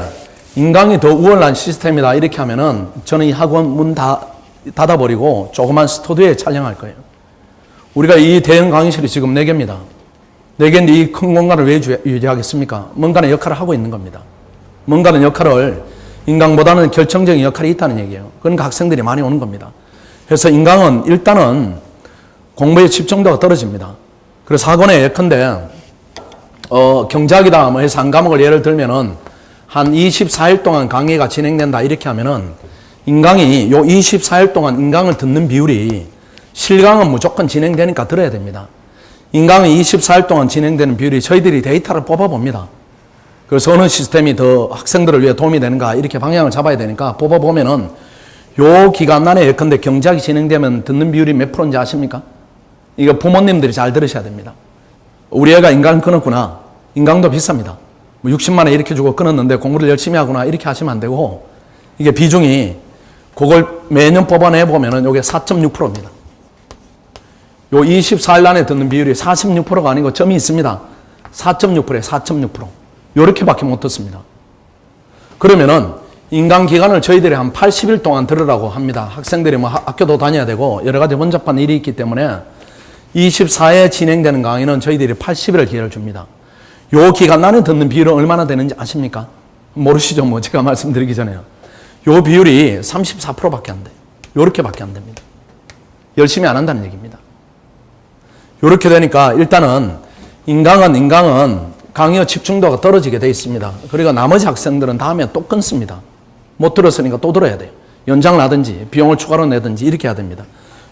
인강이 더 우월한 시스템이다 이렇게 하면은 저는 이 학원 문 닫아버리고 조그만 스튜디오에 촬영할 거예요. 우리가 이 대형 강의실이 지금 4개입니다. 4개인데 이 큰 공간을 왜 유지하겠습니까? 뭔가는 역할을 하고 있는 겁니다. 뭔가는 역할을 인강보다는 결정적인 역할이 있다는 얘기예요. 그러니까 학생들이 많이 오는 겁니다. 그래서 인강은 일단은 공부의 집중도가 떨어집니다. 그래서 학원에 예컨대 경제학이다 뭐 해서 한 과목을 예를 들면은 한 24일 동안 강의가 진행된다 이렇게 하면은 인강이 요 24일 동안 인강을 듣는 비율이 실강은 무조건 진행되니까 들어야 됩니다. 인강이 24일 동안 진행되는 비율이 저희들이 데이터를 뽑아봅니다. 그래서 어느 시스템이 더 학생들을 위해 도움이 되는가 이렇게 방향을 잡아야 되니까 뽑아보면은 요 기간 안에 예컨대 경제학이 진행되면 듣는 비율이 몇 프로인지 아십니까? 이거 부모님들이 잘 들으셔야 됩니다. 우리 애가 인강 끊었구나. 인강도 비쌉니다. 뭐 60만 원 이렇게 주고 끊었는데 공부를 열심히 하구나 이렇게 하시면 안 되고 이게 비중이 그걸 매년 뽑아내 보면은 이게 4.6%입니다. 요 24일 안에 듣는 비율이 46%가 아니고 점이 있습니다. 4.6%에 4.6%. 요렇게밖에 못 듣습니다. 그러면은 인강 기간을 저희들이 한 80일 동안 들으라고 합니다. 학생들이 뭐 학교도 다녀야 되고 여러 가지 번잡한 일이 있기 때문에 24회 진행되는 강의는 저희들이 80일을 기회를 줍니다. 요 기간 안에 듣는 비율은 얼마나 되는지 아십니까? 모르시죠? 뭐 제가 말씀드리기 전에요. 요 비율이 34%밖에 안 돼요. 요렇게밖에 안 됩니다. 열심히 안 한다는 얘기입니다. 요렇게 되니까 일단은 인강은 강의의 집중도가 떨어지게 돼 있습니다. 그리고 나머지 학생들은 다음에 또 끊습니다. 못 들었으니까 또 들어야 돼요. 연장을 하든지 비용을 추가로 내든지 이렇게 해야 됩니다.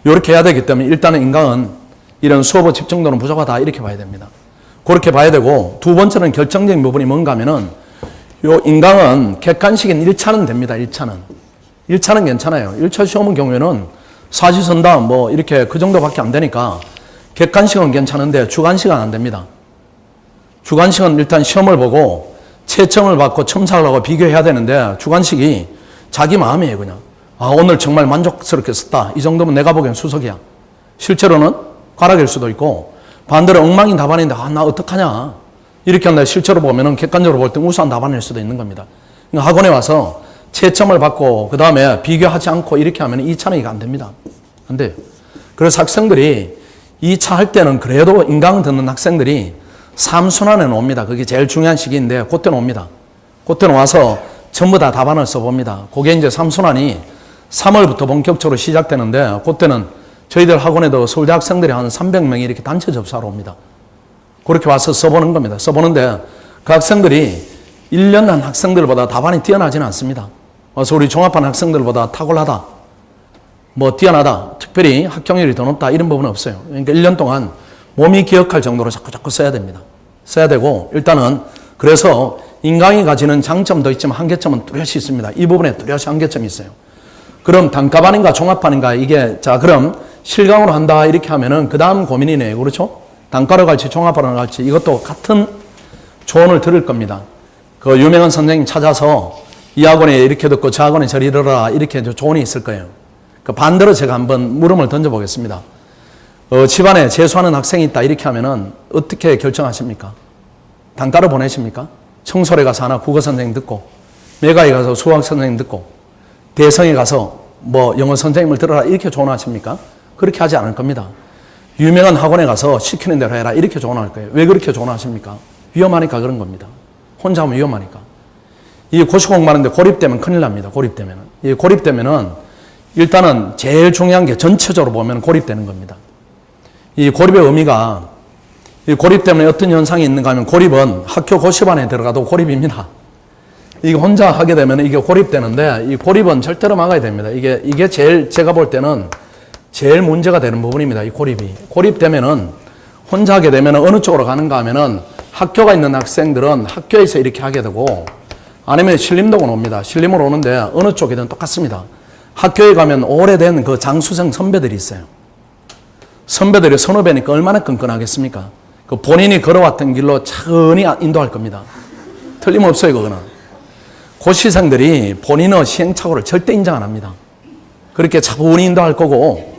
이렇게 해야 되기 때문에 일단은 인강은 이런 수업의 집중도는 부족하다 이렇게 봐야 됩니다. 그렇게 봐야 되고, 두 번째는 결정적인 부분이 뭔가 하면은 요 인강은 객관식인 1차는 됩니다. 1차는 괜찮아요. 1차 시험의 경우에는 사지선다 뭐 이렇게 그 정도밖에 안 되니까 객관식은 괜찮은데 주관식은 안 됩니다. 주관식은 일단 시험을 보고 채점을 받고 첨삭을 하고 비교해야 되는데, 주관식이 자기 마음이에요. 그냥 오늘 정말 만족스럽게 썼다, 이 정도면 내가 보기엔 수석이야. 실제로는 가락일 수도 있고, 반대로 엉망인 답안인데 나 어떡하냐 이렇게 한다 실제로 보면은 객관적으로 볼 때 우수한 답안일 수도 있는 겁니다. 그러니까 학원에 와서 채점을 받고 그 다음에 비교하지 않고 이렇게 하면 2차는 이거 안 됩니다. 안 돼요. 그래서 학생들이 2차 할 때는 그래도 인강 듣는 학생들이 3순환에 옵니다. 그게 제일 중요한 시기인데 그때는 옵니다. 그때는 와서 전부 다 답안을 써봅니다. 그게 이제 3순환이 3월부터 본격적으로 시작되는데, 그때는 저희들 학원에도 서울대 학생들이 한 300명이 이렇게 단체 접수하러 옵니다. 그렇게 와서 써보는 겁니다. 써보는데 그 학생들이 1년 한 학생들보다 답안이 뛰어나지는 않습니다. 그래서 우리 종합반 학생들보다 탁월하다, 뭐 뛰어나다, 특별히 합격률이 더 높다 이런 부분은 없어요. 그러니까 1년 동안 몸이 기억할 정도로 자꾸 써야 됩니다. 써야 되고, 일단은 그래서 인강이 가지는 장점도 있지만 한계점은 뚜렷이 있습니다. 이 부분에 뚜렷이 한계점이 있어요. 그럼 단과반인가 종합반인가 이게, 자 그럼 실강으로 한다 이렇게 하면은 그 다음 고민이네요. 그렇죠? 단과로 갈지 종합반으로 갈지 이것도 같은 조언을 들을 겁니다. 그 유명한 선생님 찾아서 이 학원에 이렇게 듣고 저 학원에 저리 들어라 이렇게 조언이 있을 거예요. 그 반대로 제가 한번 물음을 던져보겠습니다. 집안에 재수하는 학생이 있다 이렇게 하면은 어떻게 결정하십니까? 단과로 보내십니까? 청소래 가서 하나 국어 선생님 듣고, 매가에 가서 수학 선생님 듣고, 대성에 가서 뭐 영어 선생님을 들어라 이렇게 조언하십니까? 그렇게 하지 않을 겁니다. 유명한 학원에 가서 시키는 대로 해라 이렇게 조언할 거예요. 왜 그렇게 조언하십니까? 위험하니까 그런 겁니다. 혼자 하면 위험하니까. 이 고시 공부하는데 고립되면 큰일 납니다. 고립되면은. 이 고립되면은 일단은 제일 중요한 게 전체적으로 보면 고립되는 겁니다. 이 고립의 의미가, 이 고립 때문에 어떤 현상이 있는가 하면, 고립은 학교 고시반에 들어가도 고립입니다. 이게 혼자 하게 되면 이게 고립되는데, 이 고립은 절대로 막아야 됩니다. 이게 제일 제가 볼 때는 제일 문제가 되는 부분입니다. 이 고립이. 고립되면은 혼자 하게 되면 어느 쪽으로 가는가 하면은 학교가 있는 학생들은 학교에서 이렇게 하게 되고, 아니면 신림동으로 옵니다. 신림으로 오는데 어느 쪽이든 똑같습니다. 학교에 가면 오래된 그 장수생 선배들이 있어요. 선배들이 선후배니까 얼마나 끈끈하겠습니까? 그 본인이 걸어왔던 길로 차근히 인도할 겁니다. 틀림없어요, 그거는. 고시생들이 본인의 시행착오를 절대 인정 안 합니다. 그렇게 차분히 인도할 거고,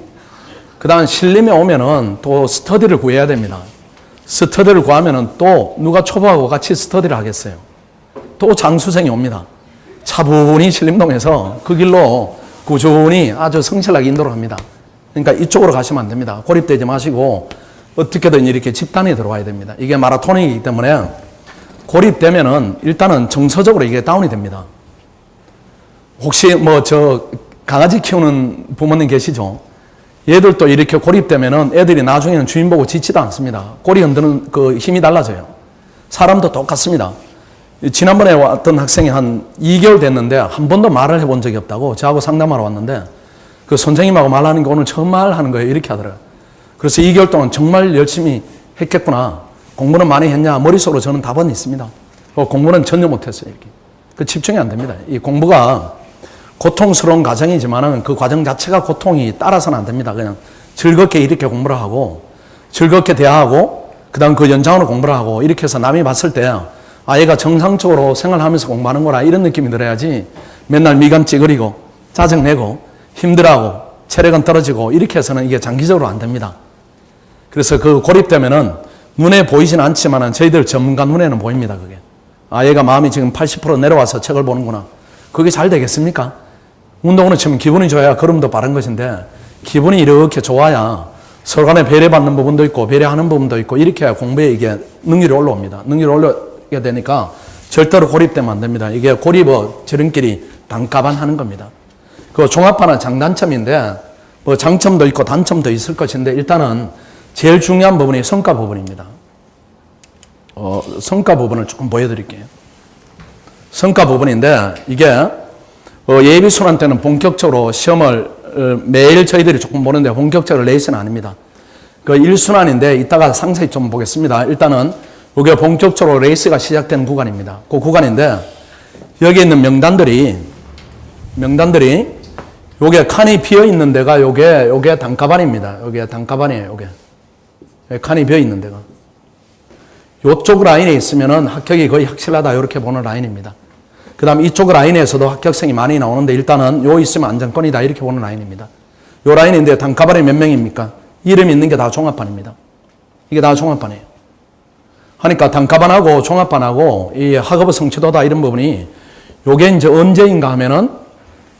그 다음 신림에 오면은 또 스터디를 구해야 됩니다. 스터디를 구하면은 또 누가 초보하고 같이 스터디를 하겠어요. 또 장수생이 옵니다. 차분히 신림동에서 그 길로 꾸준히 아주 성실하게 인도를 합니다. 그러니까 이쪽으로 가시면 안 됩니다. 고립되지 마시고 어떻게든 이렇게 집단에 들어와야 됩니다. 이게 마라톤이기 때문에 고립되면은 일단은 정서적으로 이게 다운이 됩니다. 혹시 뭐 저 강아지 키우는 부모님 계시죠? 얘들도 이렇게 고립되면은 애들이 나중에는 주인 보고 짖지도 않습니다. 꼬리 흔드는 그 힘이 달라져요. 사람도 똑같습니다. 지난번에 왔던 학생이 한 2개월 됐는데 한 번도 말을 해본 적이 없다고 저하고 상담하러 왔는데, 그 선생님하고 말하는 게 오늘 처음 말하는 거예요. 이렇게 하더라고요. 그래서 2개월 동안 정말 열심히 했겠구나. 공부는 많이 했냐? 머릿속으로 저는 답은 있습니다. 공부는 전혀 못했어요. 이렇게. 그 집중이 안 됩니다. 이 공부가 고통스러운 과정이지만은 그 과정 자체가 고통이 따라서는 안 됩니다. 그냥 즐겁게 이렇게 공부를 하고, 즐겁게 대화하고, 그 다음 그 연장으로 공부를 하고, 이렇게 해서 남이 봤을 때, 얘가 정상적으로 생활하면서 공부하는구나, 이런 느낌이 들어야지, 맨날 미간 찌그리고, 짜증내고, 힘들어하고, 체력은 떨어지고, 이렇게 해서는 이게 장기적으로 안 됩니다. 그래서 그 고립되면은 눈에 보이진 않지만은 저희들 전문가 눈에는 보입니다, 그게. 얘가 마음이 지금 80% 내려와서 책을 보는구나. 그게 잘 되겠습니까? 운동으로 치면 기분이 좋아야 걸음도 바른 것인데, 기분이 이렇게 좋아야 서로 간에 배려받는 부분도 있고 배려하는 부분도 있고, 이렇게 해야 공부에 이게 능률이 올라옵니다. 능률이 올라오게 되니까 절대로 고립되면 안 됩니다. 이게 고립의 지름길이 단가반 하는 겁니다. 그 종합반은 장단점인데, 뭐 장점도 있고 단점도 있을 것인데, 일단은 제일 중요한 부분이 성과 부분입니다. 성과 부분을 조금 보여드릴게요. 성과 부분인데, 이게 예비 순환 때는 본격적으로 시험을 매일 저희들이 조금 보는데 본격적으로 레이스는 아닙니다. 그 1순환인데 이따가 상세히 좀 보겠습니다. 일단은 이게 본격적으로 레이스가 시작되는 구간입니다. 그 구간인데 여기 있는 명단들이 요게 칸이 비어 있는 데가 요게 단가반입니다. 요게 단가반이에요. 요게 칸이 비어 있는 데가 요쪽 라인에 있으면은 합격이 거의 확실하다 이렇게 보는 라인입니다. 그 다음 이쪽 라인에서도 합격생이 많이 나오는데 일단은 요 있으면 안정권이다 이렇게 보는 라인입니다. 요 라인인데 단가반이 몇 명입니까? 이름 있는 게 다 종합반입니다. 이게 다 종합반이에요. 하니까 단가반하고 종합반하고 이 학업의 성취도다 이런 부분이 요게 이제 언제인가 하면은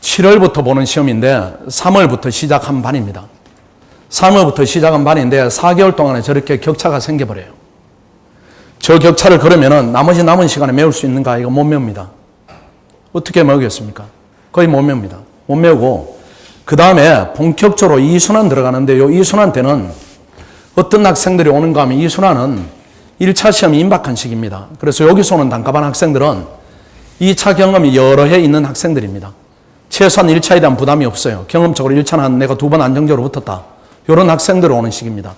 7월부터 보는 시험인데 3월부터 시작한 반입니다. 3월부터 시작한 반인데 4개월 동안에 저렇게 격차가 생겨버려요. 저 격차를 그러면은 나머지 남은 시간에 메울 수 있는가? 이거 못 메웁니다. 어떻게 메우겠습니까? 거의 못 메웁니다. 못 메우고 그 다음에 본격적으로 2순환 들어가는데 요 2순환 때는 어떤 학생들이 오는가 하면 2순환은 1차 시험이 임박한 시기입니다. 그래서 여기서 오는 단가반 학생들은 2차 경험이 여러 해 있는 학생들입니다. 최소한 1차에 대한 부담이 없어요. 경험적으로 1차는 내가 2번 안정적으로 붙었다. 이런 학생들 오는 시기입니다.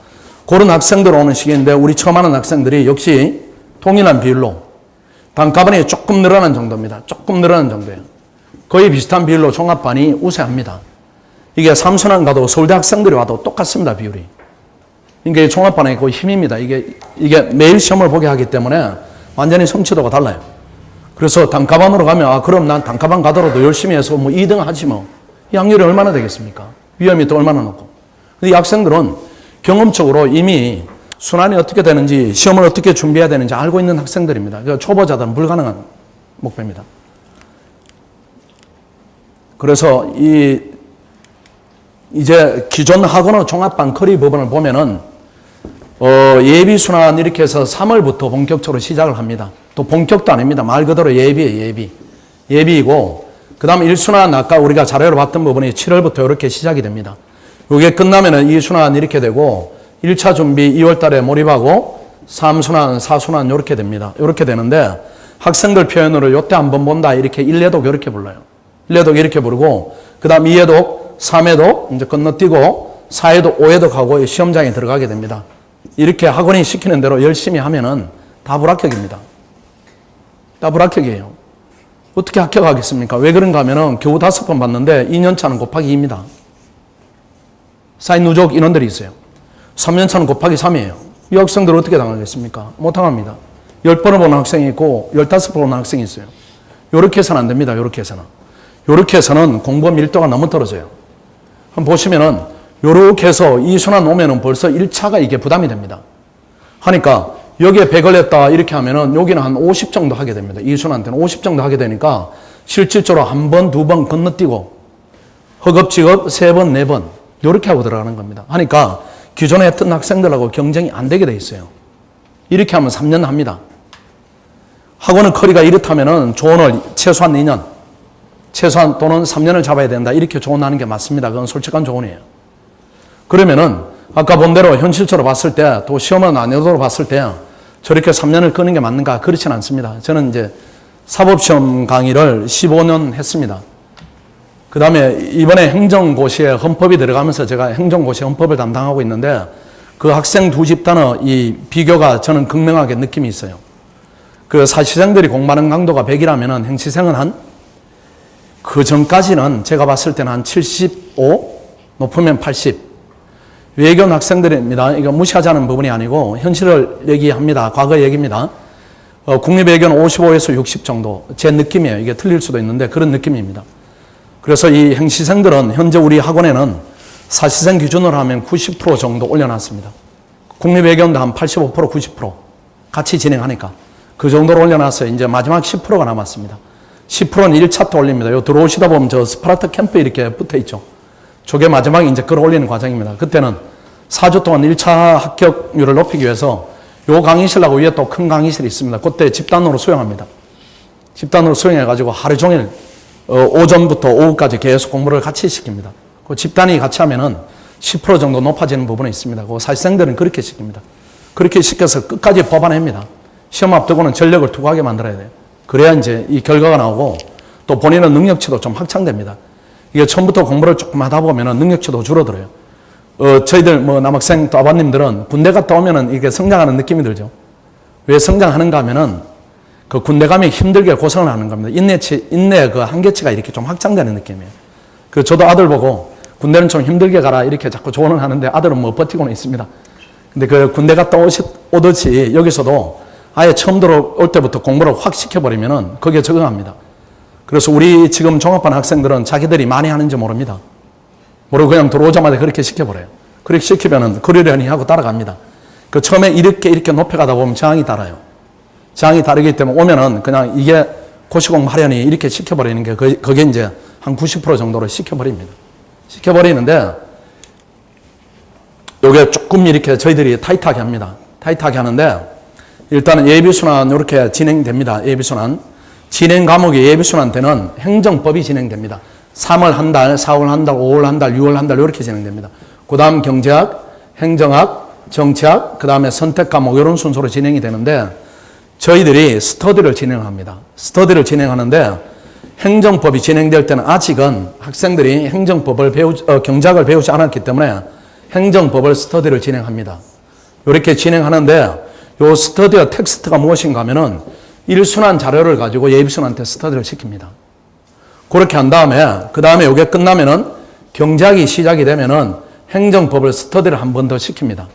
그런 학생들 오는 시기인데 우리 처음 하는 학생들이 역시 동일한 비율로 단가반이 조금 늘어난 정도입니다. 조금 늘어난 정도예요. 거의 비슷한 비율로 종합반이 우세합니다. 이게 3순환 가도 서울대 학생들이 와도 똑같습니다. 비율이. 이게 종합반의 그 힘입니다. 이게 매일 시험을 보게 하기 때문에 완전히 성취도가 달라요. 그래서 단가반으로 가면 그럼 난 단가반 가더라도 열심히 해서 뭐 2등 하지 뭐. 이 확률이 얼마나 되겠습니까? 위험이 또 얼마나 높고. 근데 이 학생들은 경험적으로 이미 순환이 어떻게 되는지 시험을 어떻게 준비해야 되는지 알고 있는 학생들입니다. 그러니까 초보자들은 불가능한 목표입니다. 그래서 이제 기존 학원의 종합반 커리 부분을 보면은 예비 순환 이렇게 해서 3월부터 본격적으로 시작을 합니다. 또 본격도 아닙니다. 말 그대로 예비예요. 예비이고 그 다음 1순환 아까 우리가 자료로 봤던 부분이 7월부터 이렇게 시작이 됩니다. 이게 끝나면은 2순환 이렇게 되고 1차 준비 2월 달에 몰입하고 3순환, 4순환 이렇게 됩니다. 이렇게 되는데 학생들 표현으로 요때 한번 본다 이렇게 1회독 이렇게 불러요. 1회독 이렇게 부르고 그 다음 2회독, 3회독 이제 건너뛰고 4회독, 5회독 하고 시험장에 들어가게 됩니다. 이렇게 학원이 시키는 대로 열심히 하면은 다 불합격입니다. 다 불합격이에요. 어떻게 합격하겠습니까? 왜 그런가 하면은 겨우 5번 봤는데 2년차는 곱하기 2입니다. 사인 누적 인원들이 있어요. 3년차는 곱하기 3이에요. 이 학생들 어떻게 당하겠습니까? 못 당합니다. 10번을 보는 학생이 있고 15번 보는 학생이 있어요. 요렇게 해서는 안 됩니다. 요렇게 해서는. 요렇게 해서는 공부 밀도가 너무 떨어져요. 한번 보시면은 요렇게 해서 2순환 오면은 벌써 1차가 이게 부담이 됩니다. 하니까 여기에 100을 냈다 이렇게 하면은 여기는 한 50 정도 하게 됩니다. 2순환 때는 50 정도 하게 되니까 실질적으로 1번, 2번 건너뛰고 허겁지겁 3번, 4번 요렇게 하고 들어가는 겁니다. 하니까 기존에 했던 학생들하고 경쟁이 안 되게 돼 있어요. 이렇게 하면 3년 합니다. 학원은 커리가 이렇다면은 조언을 최소한 2년, 최소한 또는 3년을 잡아야 된다. 이렇게 조언하는 게 맞습니다. 그건 솔직한 조언이에요. 그러면은 아까 본 대로 현실적으로 봤을 때 또 시험은 난이도로 봤을 때 저렇게 3년을 끄는 게 맞는가? 그렇지는 않습니다. 저는 이제 사법시험 강의를 15년 했습니다. 그 다음에 이번에 행정고시에 헌법이 들어가면서 제가 행정고시 헌법을 담당하고 있는데 그 학생 두 집단의 이 비교가 저는 극명하게 느낌이 있어요. 그 사시생들이 공부하는 강도가 100이라면 행시생은 그 전까지는 제가 봤을 때는 한 75, 높으면 80. 외견 학생들입니다. 이거 무시하자는 부분이 아니고 현실을 얘기합니다. 과거 얘기입니다. 국립외견 55에서 60 정도. 제 느낌이에요. 이게 틀릴 수도 있는데 그런 느낌입니다. 그래서 이 행시생들은 현재 우리 학원에는 사시생 기준으로 하면 90% 정도 올려놨습니다. 국립외견도 한 85%, 90% 같이 진행하니까 그 정도로 올려놨어요. 이제 마지막 10%가 남았습니다. 10%는 1차 때 올립니다. 요 들어오시다 보면 저 스파르타 캠프 이렇게 붙어 있죠. 저게 마지막에 이제 끌어올리는 과정입니다. 그때는 4주 동안 1차 합격률을 높이기 위해서 요 강의실하고 위에 또 큰 강의실이 있습니다. 그때 집단으로 수용합니다. 집단으로 수용해가지고 하루 종일 오전부터 오후까지 계속 공부를 같이 시킵니다. 그 집단이 같이 하면은 10% 정도 높아지는 부분이 있습니다. 그 사시생들은 그렇게 시킵니다. 그렇게 시켜서 끝까지 뽑아냅니다. 시험 앞두고는 전력을 투구하게 만들어야 돼요. 그래야 이제 이 결과가 나오고 또 본인의 능력치도 좀 확장됩니다. 이게 처음부터 공부를 조금 하다 보면 능력치도 줄어들어요. 저희들 남학생 또 아버님들은 군대 갔다 오면은 이게 성장하는 느낌이 들죠. 왜 성장하는가 하면은 그 군대 가면 힘들게 고생을 하는 겁니다. 인내 그 한계치가 이렇게 좀 확장되는 느낌이에요. 저도 아들 보고 군대는 좀 힘들게 가라 이렇게 자꾸 조언을 하는데 아들은 버티고는 있습니다. 근데 그 군대 갔다 오듯이 여기서도 아예 처음 들어올 때부터 공부를 확 시켜버리면은 거기에 적응합니다. 그래서 우리 지금 종합반 학생들은 자기들이 많이 하는지 모릅니다. 모르고 그냥 들어오자마자 그렇게 시켜버려요. 그렇게 시키면은 그러려니 하고 따라갑니다. 처음에 이렇게 높여가다 보면 저항이 달아요. 저항이 다르기 때문에 오면은 그냥 이게 고시공부하려니 이렇게 시켜버리는 게 그게 이제 한 90% 정도로 시켜버립니다. 시켜버리는데 요게 조금 이렇게 저희들이 타이트하게 합니다. 타이트하게 하는데 일단은 예비순환 이렇게 진행됩니다. 예비순환. 진행 과목이 예비순환 때는 행정법이 진행됩니다. 3월 한 달, 4월 한 달, 5월 한 달, 6월 한 달 이렇게 진행됩니다. 그 다음 경제학, 행정학, 정치학, 그 다음에 선택 과목 이런 순서로 진행이 되는데 저희들이 스터디를 진행합니다. 스터디를 진행하는데 행정법이 진행될 때는 아직은 학생들이 행정법을 경제학을 배우지 않았기 때문에 행정법을 스터디를 진행합니다. 이렇게 진행하는데 요 스터디의 텍스트가 무엇인가 하면은 1순환 자료를 가지고 예비순환 때 스터디를 시킵니다. 그렇게 한 다음에 그 다음에 요게 끝나면은 경제학이 시작이 되면은 행정법을 스터디를 한 번 더 시킵니다.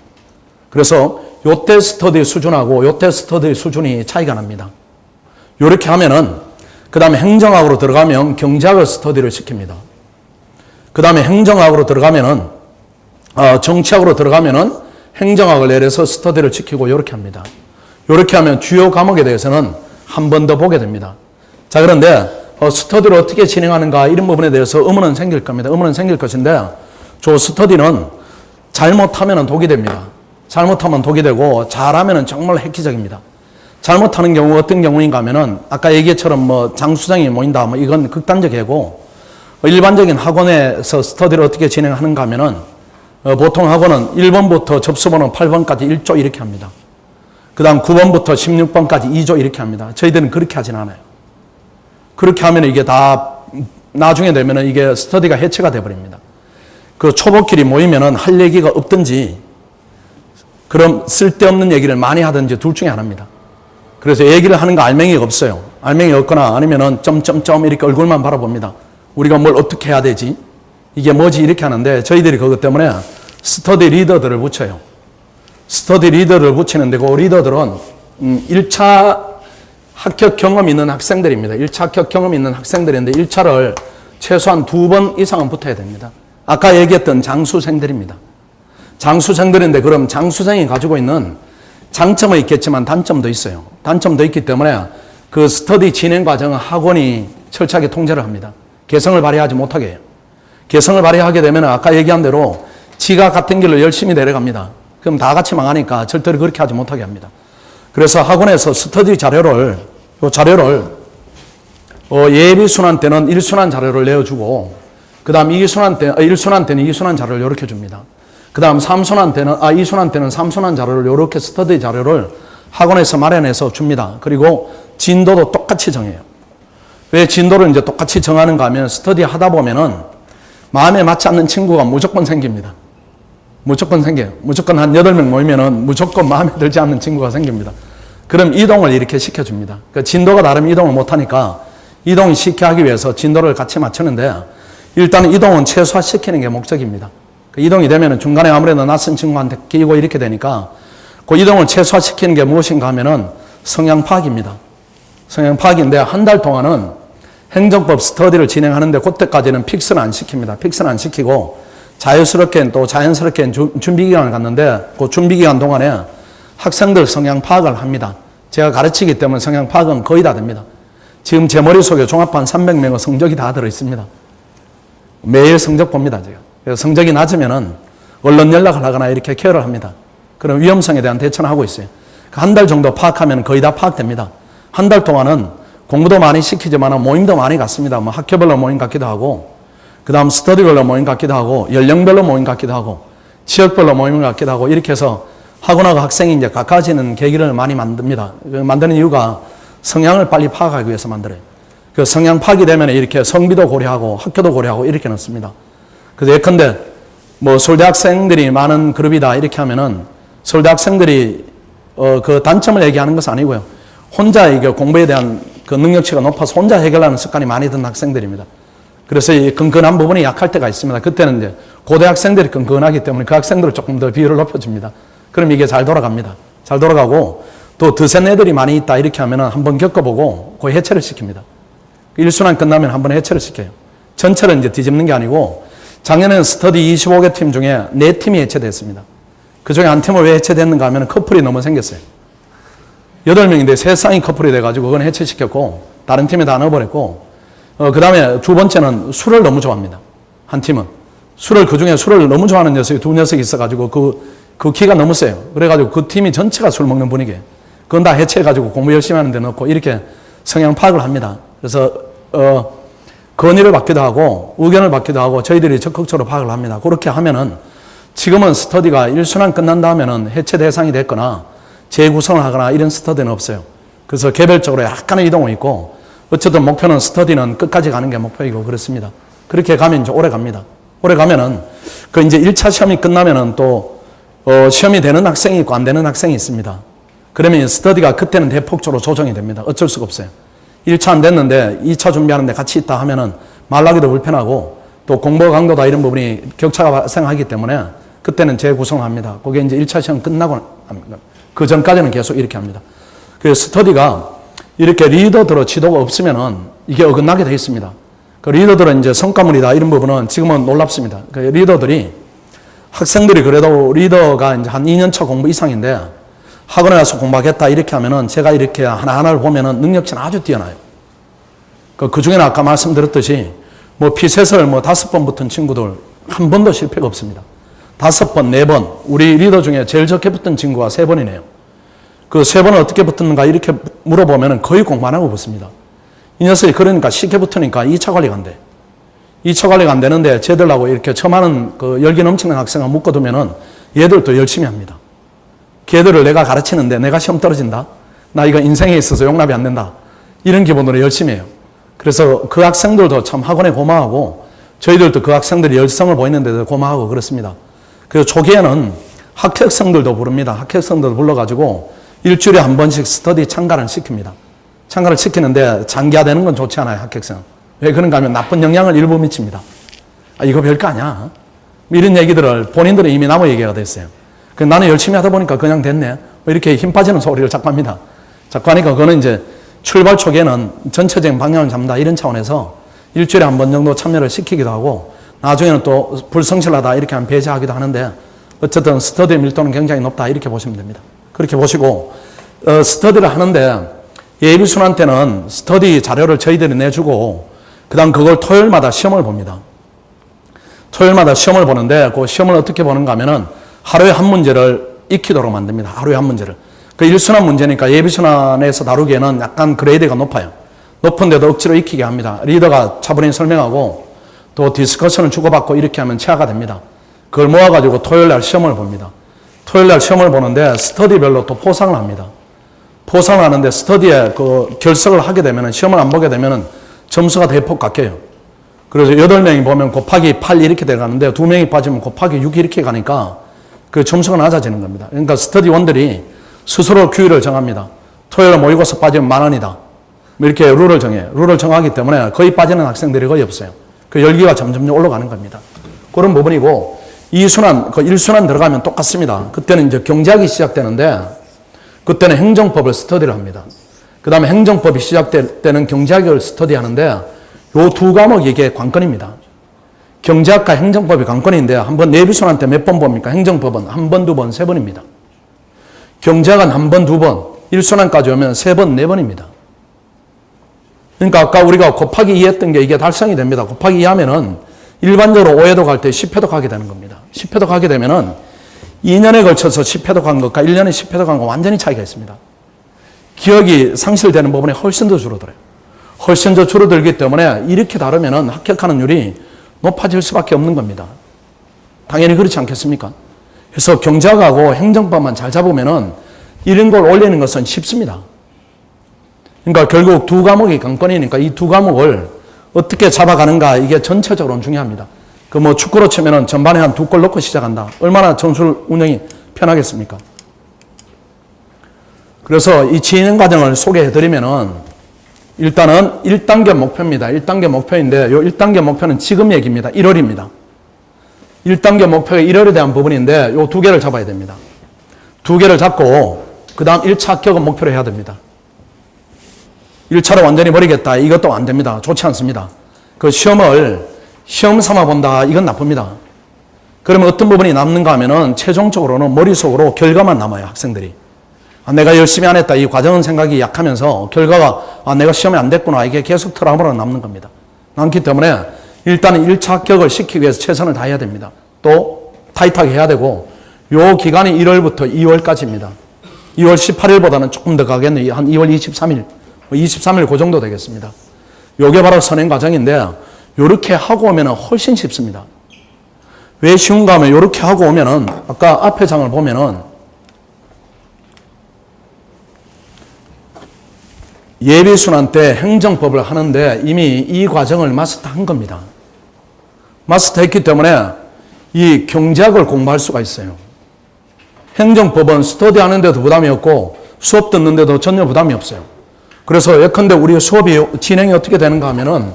그래서 요때 스터디 수준하고 요때 스터디 수준이 차이가 납니다. 요렇게 하면은 그 다음에 행정학으로 들어가면 경제학을 스터디를 시킵니다. 그 다음에 행정학으로 들어가면은 정치학으로 들어가면은 행정학을 내려서 스터디를 시키고 요렇게 합니다. 요렇게 하면 주요 과목에 대해서는 한 번 더 보게 됩니다. 자, 그런데 스터디를 어떻게 진행하는가 이런 부분에 대해서 의문은 생길 겁니다. 의문은 생길 것인데 저 스터디는 잘못하면 독이 됩니다. 잘못하면 독이 되고 잘하면 정말 획기적입니다. 잘못하는 경우 어떤 경우인가 하면은 아까 얘기처럼 장수생이 모인다 이건 극단적 예고 일반적인 학원에서 스터디를 어떻게 진행하는가 하면은 보통 학원은 1번부터 접수번호 8번까지 1조 이렇게 합니다. 그 다음 9번부터 16번까지 2조 이렇게 합니다. 저희들은 그렇게 하진 않아요. 그렇게 하면 이게 다 나중에 되면은 이게 스터디가 해체가 돼버립니다. 초보끼리 모이면은 할 얘기가 없든지 그럼 쓸데없는 얘기를 많이 하든지 둘 중에 하나입니다. 그래서 얘기를 하는 거 알맹이가 없어요. 알맹이 없거나 아니면은 점점점 이렇게 얼굴만 바라봅니다. 우리가 뭘 어떻게 해야 되지? 이게 뭐지? 이렇게 하는데 저희들이 그것 때문에 스터디 리더들을 붙여요. 스터디 리더를 붙이는데 그 리더들은 1차 합격 경험 있는 학생들입니다. 1차 합격 경험 있는 학생들인데 1차를 최소한 2번 이상은 붙어야 됩니다. 아까 얘기했던 장수생들입니다. 장수생들인데 그럼 장수생이 가지고 있는 장점은 있겠지만 단점도 있어요. 단점도 있기 때문에 그 스터디 진행 과정은 학원이 철저하게 통제를 합니다. 개성을 발휘하지 못하게 해요. 개성을 발휘하게 되면 아까 얘기한 대로 지가 같은 길로 열심히 내려갑니다. 그럼 다 같이 망하니까 절대로 그렇게 하지 못하게 합니다. 그래서 학원에서 스터디 자료를 예비순환 때는 1순환 자료를 내어주고 그 다음 1순환 때는 2순환 자료를 이렇게 줍니다. 그 다음 2순환 때는 3순환 자료를 이렇게 스터디 자료를 학원에서 마련해서 줍니다. 그리고 진도도 똑같이 정해요. 왜 진도를 이제 똑같이 정하는가 하면 스터디 하다 보면은 마음에 맞지 않는 친구가 무조건 생깁니다. 무조건 생겨요. 무조건 한 8명 모이면은 무조건 마음에 들지 않는 친구가 생깁니다. 그럼 이동을 이렇게 시켜줍니다. 진도가 다르면 이동을 못하니까 이동을 쉽게 하기 위해서 진도를 같이 맞추는데 일단 이동은 최소화시키는 게 목적입니다. 이동이 되면은 중간에 아무래도 낯선 친구한테 끼고 이렇게 되니까 그 이동을 최소화시키는 게 무엇인가 하면은 성향 파악입니다. 성향 파악인데 한 달 동안은 행정법 스터디를 진행하는데 그때까지는 픽스는 안 시킵니다. 픽스는 안 시키고 자연스럽게 준비 기간을 갖는데 그 준비 기간 동안에 학생들 성향 파악을 합니다. 제가 가르치기 때문에 성향 파악은 거의 다 됩니다. 지금 제 머릿속에 종합반 300명의 성적이 다 들어있습니다. 매일 성적 봅니다, 제가. 그래서 성적이 낮으면은 언론 연락을 하거나 이렇게 케어를 합니다. 그럼 위험성에 대한 대처를 하고 있어요. 한 달 정도 파악하면 거의 다 파악됩니다. 한 달 동안은 공부도 많이 시키지만 모임도 많이 갔습니다. 학교별로 모임 같기도 하고, 그 다음 스터디별로 모임 같기도 하고, 연령별로 모임 같기도 하고, 지역별로 모임 같기도 하고, 이렇게 해서 학원하고 학생이 이제 가까워지는 계기를 많이 만듭니다. 만드는 이유가 성향을 빨리 파악하기 위해서 만들어요. 그 성향 파악되면 이렇게 성비도 고려하고 학교도 고려하고 이렇게 넣습니다. 그래서 예컨대 뭐 서울대 학생들이 많은 그룹이다 이렇게 하면은 서울대 학생들이 그 단점을 얘기하는 것은 아니고요. 혼자 이게 공부에 대한 그 능력치가 높아서 혼자 해결하는 습관이 많이 든 학생들입니다. 그래서 이 근근한 부분이 약할 때가 있습니다. 그때는 이제 고대학생들이 근근하기 때문에 그 학생들을 조금 더 비율을 높여줍니다. 그럼 이게 잘 돌아갑니다. 잘 돌아가고 또 드센 애들이 많이 있다 이렇게 하면은 한번 겪어보고 거의 해체를 시킵니다. 1순환 끝나면 한번 해체를 시켜요. 전체를 이제 뒤집는 게 아니고 작년에는 스터디 25개 팀 중에 4팀이 해체됐습니다. 그 중에 한 팀을 왜 해체됐는가 하면 커플이 너무 생겼어요. 8명인데 3쌍이 커플이 돼가지고 그건 해체시켰고 다른 팀에 다 넣어버렸고 그 다음에 두 번째는 술을 너무 좋아합니다. 한 팀은. 그 중에 술을 너무 좋아하는 녀석이 2녀석이 있어가지고 그 키가 너무 세요. 그래가지고 그 팀이 전체가 술 먹는 분위기예요. 그건 다 해체해가지고 공부 열심히 하는 데 넣고 이렇게 성향 파악을 합니다. 그래서 건의를 받기도 하고 의견을 받기도 하고 저희들이 적극적으로 파악을 합니다. 그렇게 하면은 지금은 스터디가 1순환 끝난다 하면은 해체 대상이 됐거나 재구성을 하거나 이런 스터디는 없어요. 그래서 개별적으로 약간의 이동은 있고 어쨌든 목표는 스터디는 끝까지 가는 게 목표이고 그렇습니다. 그렇게 가면 이제 오래 갑니다. 오래 가면은 그 이제 1차 시험이 끝나면은 또 시험이 되는 학생이 있고 안 되는 학생이 있습니다. 그러면 스터디가 그때는 대폭적으로 조정이 됩니다. 어쩔 수가 없어요. 1차 안 됐는데 2차 준비하는데 같이 있다 하면은 말하기도 불편하고 또 공부 강도다 이런 부분이 격차가 발생하기 때문에 그때는 재구성을 합니다. 그게 이제 1차 시험 끝나고 합니다. 그 전까지는 계속 이렇게 합니다. 그래서 스터디가 이렇게 리더들의 지도가 없으면은 이게 어긋나게 되어 있습니다. 그 리더들은 이제 성과물이다 이런 부분은 지금은 놀랍습니다. 그 리더들이 학생들이 그래도 리더가 이제 한 2년차 공부 이상인데 학원에 가서 공부하겠다 이렇게 하면은 제가 이렇게 하나하나를 보면은 능력치는 아주 뛰어나요. 그 중에는 아까 말씀드렸듯이 뭐 피셋을 뭐 5번 붙은 친구들 한 번도 실패가 없습니다. 5번, 4번. 우리 리더 중에 제일 적게 붙은 친구가 3번이네요. 그 3번은 어떻게 붙었는가 이렇게 물어보면은 거의 공부 안 하고 붙습니다. 이 녀석이 그러니까 쉽게 붙으니까 2차 관리가 안 돼. 2차 관리가 안 되는데 쟤들하고 이렇게 처음 하는 그 열기 넘치는 학생을 묶어두면은 얘들도 열심히 합니다. 걔들을 내가 가르치는데 내가 시험 떨어진다? 나 이거 인생에 있어서 용납이 안 된다. 이런 기본으로 열심히 해요. 그래서 그 학생들도 참 학원에 고마워하고 저희들도 그 학생들이 열성을 보이는데도 고마워하고 그렇습니다. 그래서 초기에는 합격생들도 부릅니다. 합격생들도 불러가지고 일주일에 한 번씩 스터디 참가를 시킵니다. 참가를 시키는데 장기화되는 건 좋지 않아요, 합격생. 왜 그런가 하면 나쁜 영향을 일부 미칩니다. 아, 이거 별거 아니야. 이런 얘기들을 본인들은 이미 남의 얘기가 됐어요. 나는 열심히 하다 보니까 그냥 됐네. 이렇게 힘 빠지는 소리를 자꾸 합니다. 자꾸 하니까 그거는 이제 출발 초기에는 전체적인 방향을 잡는다 이런 차원에서 일주일에 한 번 정도 참여를 시키기도 하고 나중에는 또 불성실하다 이렇게 하면 배제하기도 하는데 어쨌든 스터디 밀도는 굉장히 높다 이렇게 보시면 됩니다. 그렇게 보시고 스터디를 하는데 예비순환 때는 스터디 자료를 저희들이 내주고 그 다음 그걸 토요일마다 시험을 봅니다. 토요일마다 시험을 보는데 그 시험을 어떻게 보는가 하면은 하루에 한 문제를 익히도록 만듭니다. 하루에 한 문제를. 그 1순환 문제니까 예비순환에서 다루기에는 약간 그레이드가 높아요. 높은데도 억지로 익히게 합니다. 리더가 차분히 설명하고 또 디스커션을 주고받고 이렇게 하면 체화가 됩니다. 그걸 모아가지고 토요일날 시험을 봅니다. 토요일날 시험을 보는데 스터디별로 또 포상을 합니다. 포상을 하는데 스터디에 그 결석을 하게 되면 시험을 안 보게 되면 점수가 대폭 깎여요. 그래서 8명이 보면 곱하기 8 이렇게 돼가는데 2명이 빠지면 곱하기 6 이렇게 가니까 그 점수가 낮아지는 겁니다. 그러니까 스터디원들이 스스로 규율을 정합니다. 토요일에 모의고사 빠지면 10,000원이다. 이렇게 룰을 정해요. 룰을 정하기 때문에 거의 빠지는 학생들이 거의 없어요. 그 열기가 점점 올라가는 겁니다. 그런 부분이고 2순환, 그 1순환 들어가면 똑같습니다. 그때는 이제 경제학이 시작되는데 그때는 행정법을 스터디를 합니다. 그 다음에 행정법이 시작될 때는 경제학을 스터디하는데 요 두 과목이 이게 관건입니다. 경제학과 행정법이 관건인데 한번 예비순환 때 몇 번 봅니까? 행정법은 한 번, 2번, 3번입니다. 경제학은 한 번, 2번, 1순환까지 오면 3번, 4번입니다. 그러니까 아까 우리가 곱하기 2 했던 게 이게 달성이 됩니다. 곱하기 2 하면은 일반적으로 5회독 할 때 10회독 하게 되는 겁니다. 10회독 하게 되면은 2년에 걸쳐서 10회독 한 것과 1년에 10회독 한 것 완전히 차이가 있습니다. 기억이 상실되는 부분이 훨씬 더 줄어들어요. 훨씬 더 줄어들기 때문에 이렇게 다루면은 합격하는 율이 높아질 수밖에 없는 겁니다. 당연히 그렇지 않겠습니까? 그래서 경제학하고 행정법만 잘 잡으면은 이런 걸 올리는 것은 쉽습니다. 그러니까 결국 두 과목이 관건이니까 이 두 과목을 어떻게 잡아가는가 이게 전체적으로 중요합니다. 그 뭐 축구로 치면은 전반에 한 2골 넣고 시작한다. 얼마나 전술 운영이 편하겠습니까? 그래서 이 진행 과정을 소개해드리면은 일단은 1단계 목표입니다. 1단계 목표인데 요 1단계 목표는 지금 얘기입니다. 1월입니다. 1단계 목표가 1월에 대한 부분인데 요 두 개를 잡아야 됩니다. 두 개를 잡고 그 다음 1차 합격은 목표로 해야 됩니다. 1차로 완전히 버리겠다. 이것도 안 됩니다. 좋지 않습니다. 그 시험을 시험 삼아 본다. 이건 나쁩니다. 그러면 어떤 부분이 남는가 하면은 최종적으로는 머릿속으로 결과만 남아요. 학생들이. 아, 내가 열심히 안 했다. 이 과정은 생각이 약하면서 결과가 아, 내가 시험에 안 됐구나. 이게 계속 트라우마로 남는 겁니다. 남기 때문에 일단은 1차 합격을 시키기 위해서 최선을 다해야 됩니다. 또 타이트하게 해야 되고 요 기간이 1월부터 2월까지입니다. 2월 18일보다는 조금 더 가겠네요. 한 2월 23일, 23일 그 정도 되겠습니다. 요게 바로 선행 과정인데 요렇게 하고 오면 훨씬 쉽습니다. 왜 쉬운가 하면 요렇게 하고 오면은 아까 앞에 장을 보면은 예비순환 때 행정법을 하는데 이미 이 과정을 마스터한 겁니다. 마스터했기 때문에 이 경제학을 공부할 수가 있어요. 행정법은 스터디 하는데도 부담이 없고 수업 듣는데도 전혀 부담이 없어요. 그래서 예컨대 우리 수업이 진행이 어떻게 되는가 하면은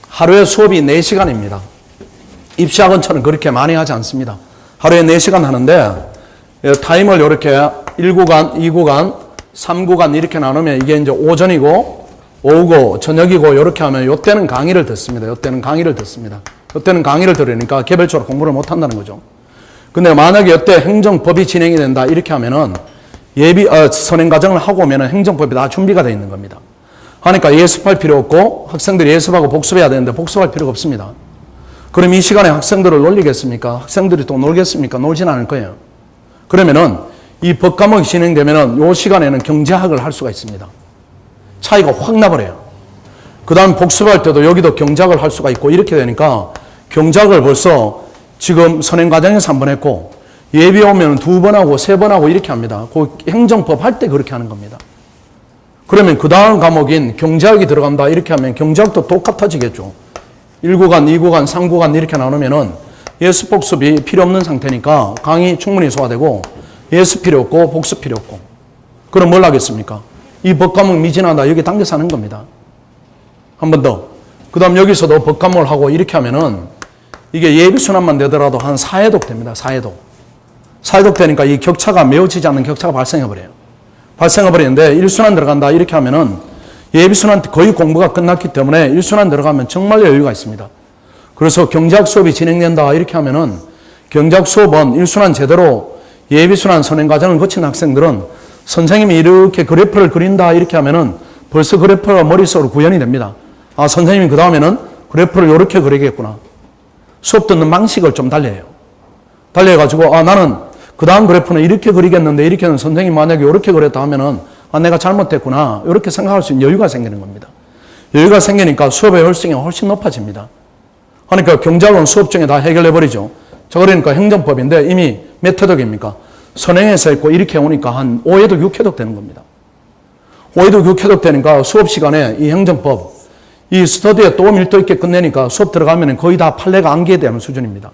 하루에 수업이 4시간입니다. 입시학원처럼 그렇게 많이 하지 않습니다. 하루에 4시간 하는데 타임을 이렇게 1구간, 2구간, 3구간 이렇게 나누면 이게 이제 오전이고 오후고 저녁이고 이렇게 하면 이때는 강의를 듣습니다. 이때는 강의를 듣습니다. 이때는 강의를 들으니까 개별적으로 공부를 못 한다는 거죠. 근데 만약에 이때 행정법이 진행이 된다 이렇게 하면은 선행 과정을 하고 오면은 행정법이 다 준비가 되어 있는 겁니다. 하니까 예습할 필요 없고 학생들이 예습하고 복습해야 되는데 복습할 필요가 없습니다. 그럼 이 시간에 학생들을 놀리겠습니까? 학생들이 또 놀겠습니까? 놀진 않을 거예요. 그러면은 이 법과목이 진행되면은 이 시간에는 경제학을 할 수가 있습니다. 차이가 확 나버려요. 그 다음 복습할 때도 여기도 경제학을 할 수가 있고 이렇게 되니까 경제학을 벌써 지금 선행 과정에서 한 번 했고 예비 오면 2번 하고 3번 하고 이렇게 합니다. 그 행정법 할 때 그렇게 하는 겁니다. 그러면 그 다음 과목인 경제학이 들어간다 이렇게 하면 경제학도 똑같아지겠죠. 1구간, 2구간, 3구간 이렇게 나누면은 예습 복습이 필요 없는 상태니까 강의 충분히 소화되고 예습 필요 없고 복습 필요 없고 그럼 뭘 하겠습니까? 이 법과목 미진하다 여기 당겨서 하는 겁니다. 한 번 더. 그 다음 여기서도 법과목을 하고 이렇게 하면은 이게 예비순환만 되더라도 한 4회독 됩니다. 4회독. 4회독 되니까 이 격차가 메워지지 않는 격차가 발생해버려요. 발생해버리는데 1순환 들어간다 이렇게 하면은 예비순환 거의 공부가 끝났기 때문에 1순환 들어가면 정말 여유가 있습니다. 그래서 경제학 수업이 진행된다 이렇게 하면은 경제학 수업은 1순환 제대로 예비순환 선행 과정을 거친 학생들은 선생님이 이렇게 그래프를 그린다 이렇게 하면은 벌써 그래프가 머릿속으로 구현이 됩니다. 아, 선생님이 그 다음에는 그래프를 이렇게 그리겠구나. 수업 듣는 방식을 좀 달려요. 달려가지고 아, 나는 그 다음 그래프는 이렇게 그리겠는데 이렇게는 선생님이 만약에 이렇게 그렸다 하면은 아, 내가 잘못됐구나. 이렇게 생각할 수 있는 여유가 생기는 겁니다. 여유가 생기니까 수업의 효율성이 훨씬 높아집니다. 그러니까 경제학은 수업 중에 다 해결해버리죠. 자, 그러니까 행정법인데 이미 몇 회독입니까? 선행해서 했고 이렇게 오니까 한 5회독, 6회독 되는 겁니다. 5회독, 6회독 되니까 수업 시간에 이 행정법, 이 스터디에 또 밀도 있게 끝내니까 수업 들어가면 거의 다 판례가 암기되는 수준입니다.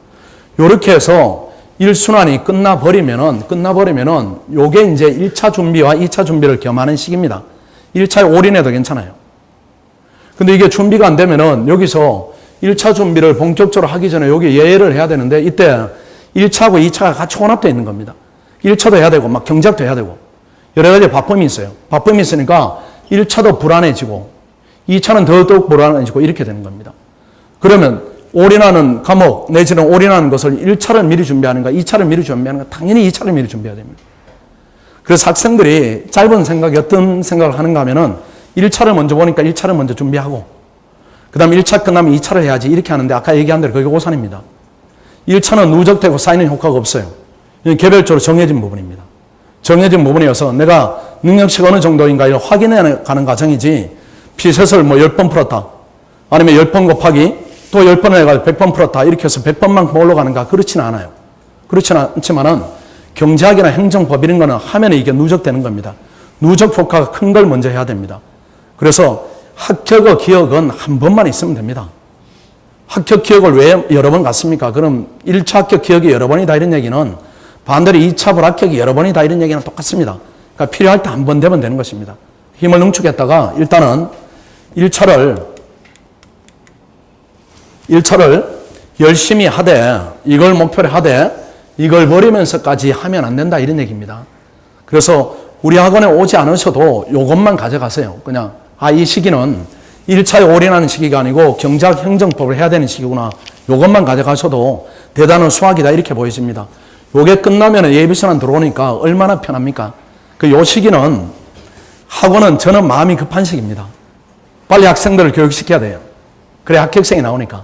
요렇게 해서 1순환이 끝나버리면은 요게 이제 1차 준비와 2차 준비를 겸하는 시기입니다. 1차에 올인해도 괜찮아요. 근데 이게 준비가 안 되면은 여기서 1차 준비를 본격적으로 하기 전에 여기 예외를 해야 되는데 이때 1차하고 2차가 같이 혼합되어 있는 겁니다. 1차도 해야 되고 막 경제학도 해야 되고 여러 가지 바쁨이 있어요. 바쁨이 있으니까 1차도 불안해지고 2차는 더더욱 불안해지고 이렇게 되는 겁니다. 그러면 올인하는 과목 내지는 올인하는 것을 1차를 미리 준비하는가 2차를 미리 준비하는가 당연히 2차를 미리 준비해야 됩니다. 그래서 학생들이 짧은 생각이 어떤 생각을 하는가 하면은 1차를 먼저 보니까 1차를 먼저 준비하고 그 다음 1차 끝나면 2차를 해야지 이렇게 하는데 아까 얘기한 대로 그게 오산입니다. 1차는 누적되고 쌓이는 효과가 없어요. 이건 개별적으로 정해진 부분입니다. 정해진 부분이어서 내가 능력치가 어느 정도인가를 확인해 가는 과정이지 피셋을 뭐 10번 풀었다 아니면 10번 곱하기 또 10번을 해가지고 100번 풀었다 이렇게 해서 100번만큼 올라가는가 그렇지는 않아요. 그렇지는 않지만은 경제학이나 행정법 이런 거는 하면은 이게 누적되는 겁니다. 누적 효과가 큰 걸 먼저 해야 됩니다. 그래서 합격의 기억은 한 번만 있으면 됩니다. 합격 기억을 왜 여러 번 갔습니까? 그럼 1차 합격 기억이 여러 번이다 이런 얘기는 반대로 2차 불합격이 여러 번이다 이런 얘기는 똑같습니다. 그러니까 필요할 때 한 번 되면 되는 것입니다. 힘을 능축했다가 일단은 1차를 열심히 하되, 이걸 목표로 하되 이걸 버리면서까지 하면 안 된다 이런 얘기입니다. 그래서 우리 학원에 오지 않으셔도 이것만 가져가세요. 그냥 이 시기는 1차에 올인하는 시기가 아니고 경제학 행정법을 해야 되는 시기구나. 이것만 가져가셔도 대단한 수학이다 이렇게 보여집니다. 요게 끝나면 예비선언 들어오니까 얼마나 편합니까? 요 시기는 학원은 저는 마음이 급한 시기입니다. 빨리 학생들을 교육시켜야 돼요. 그래 합격생이 나오니까.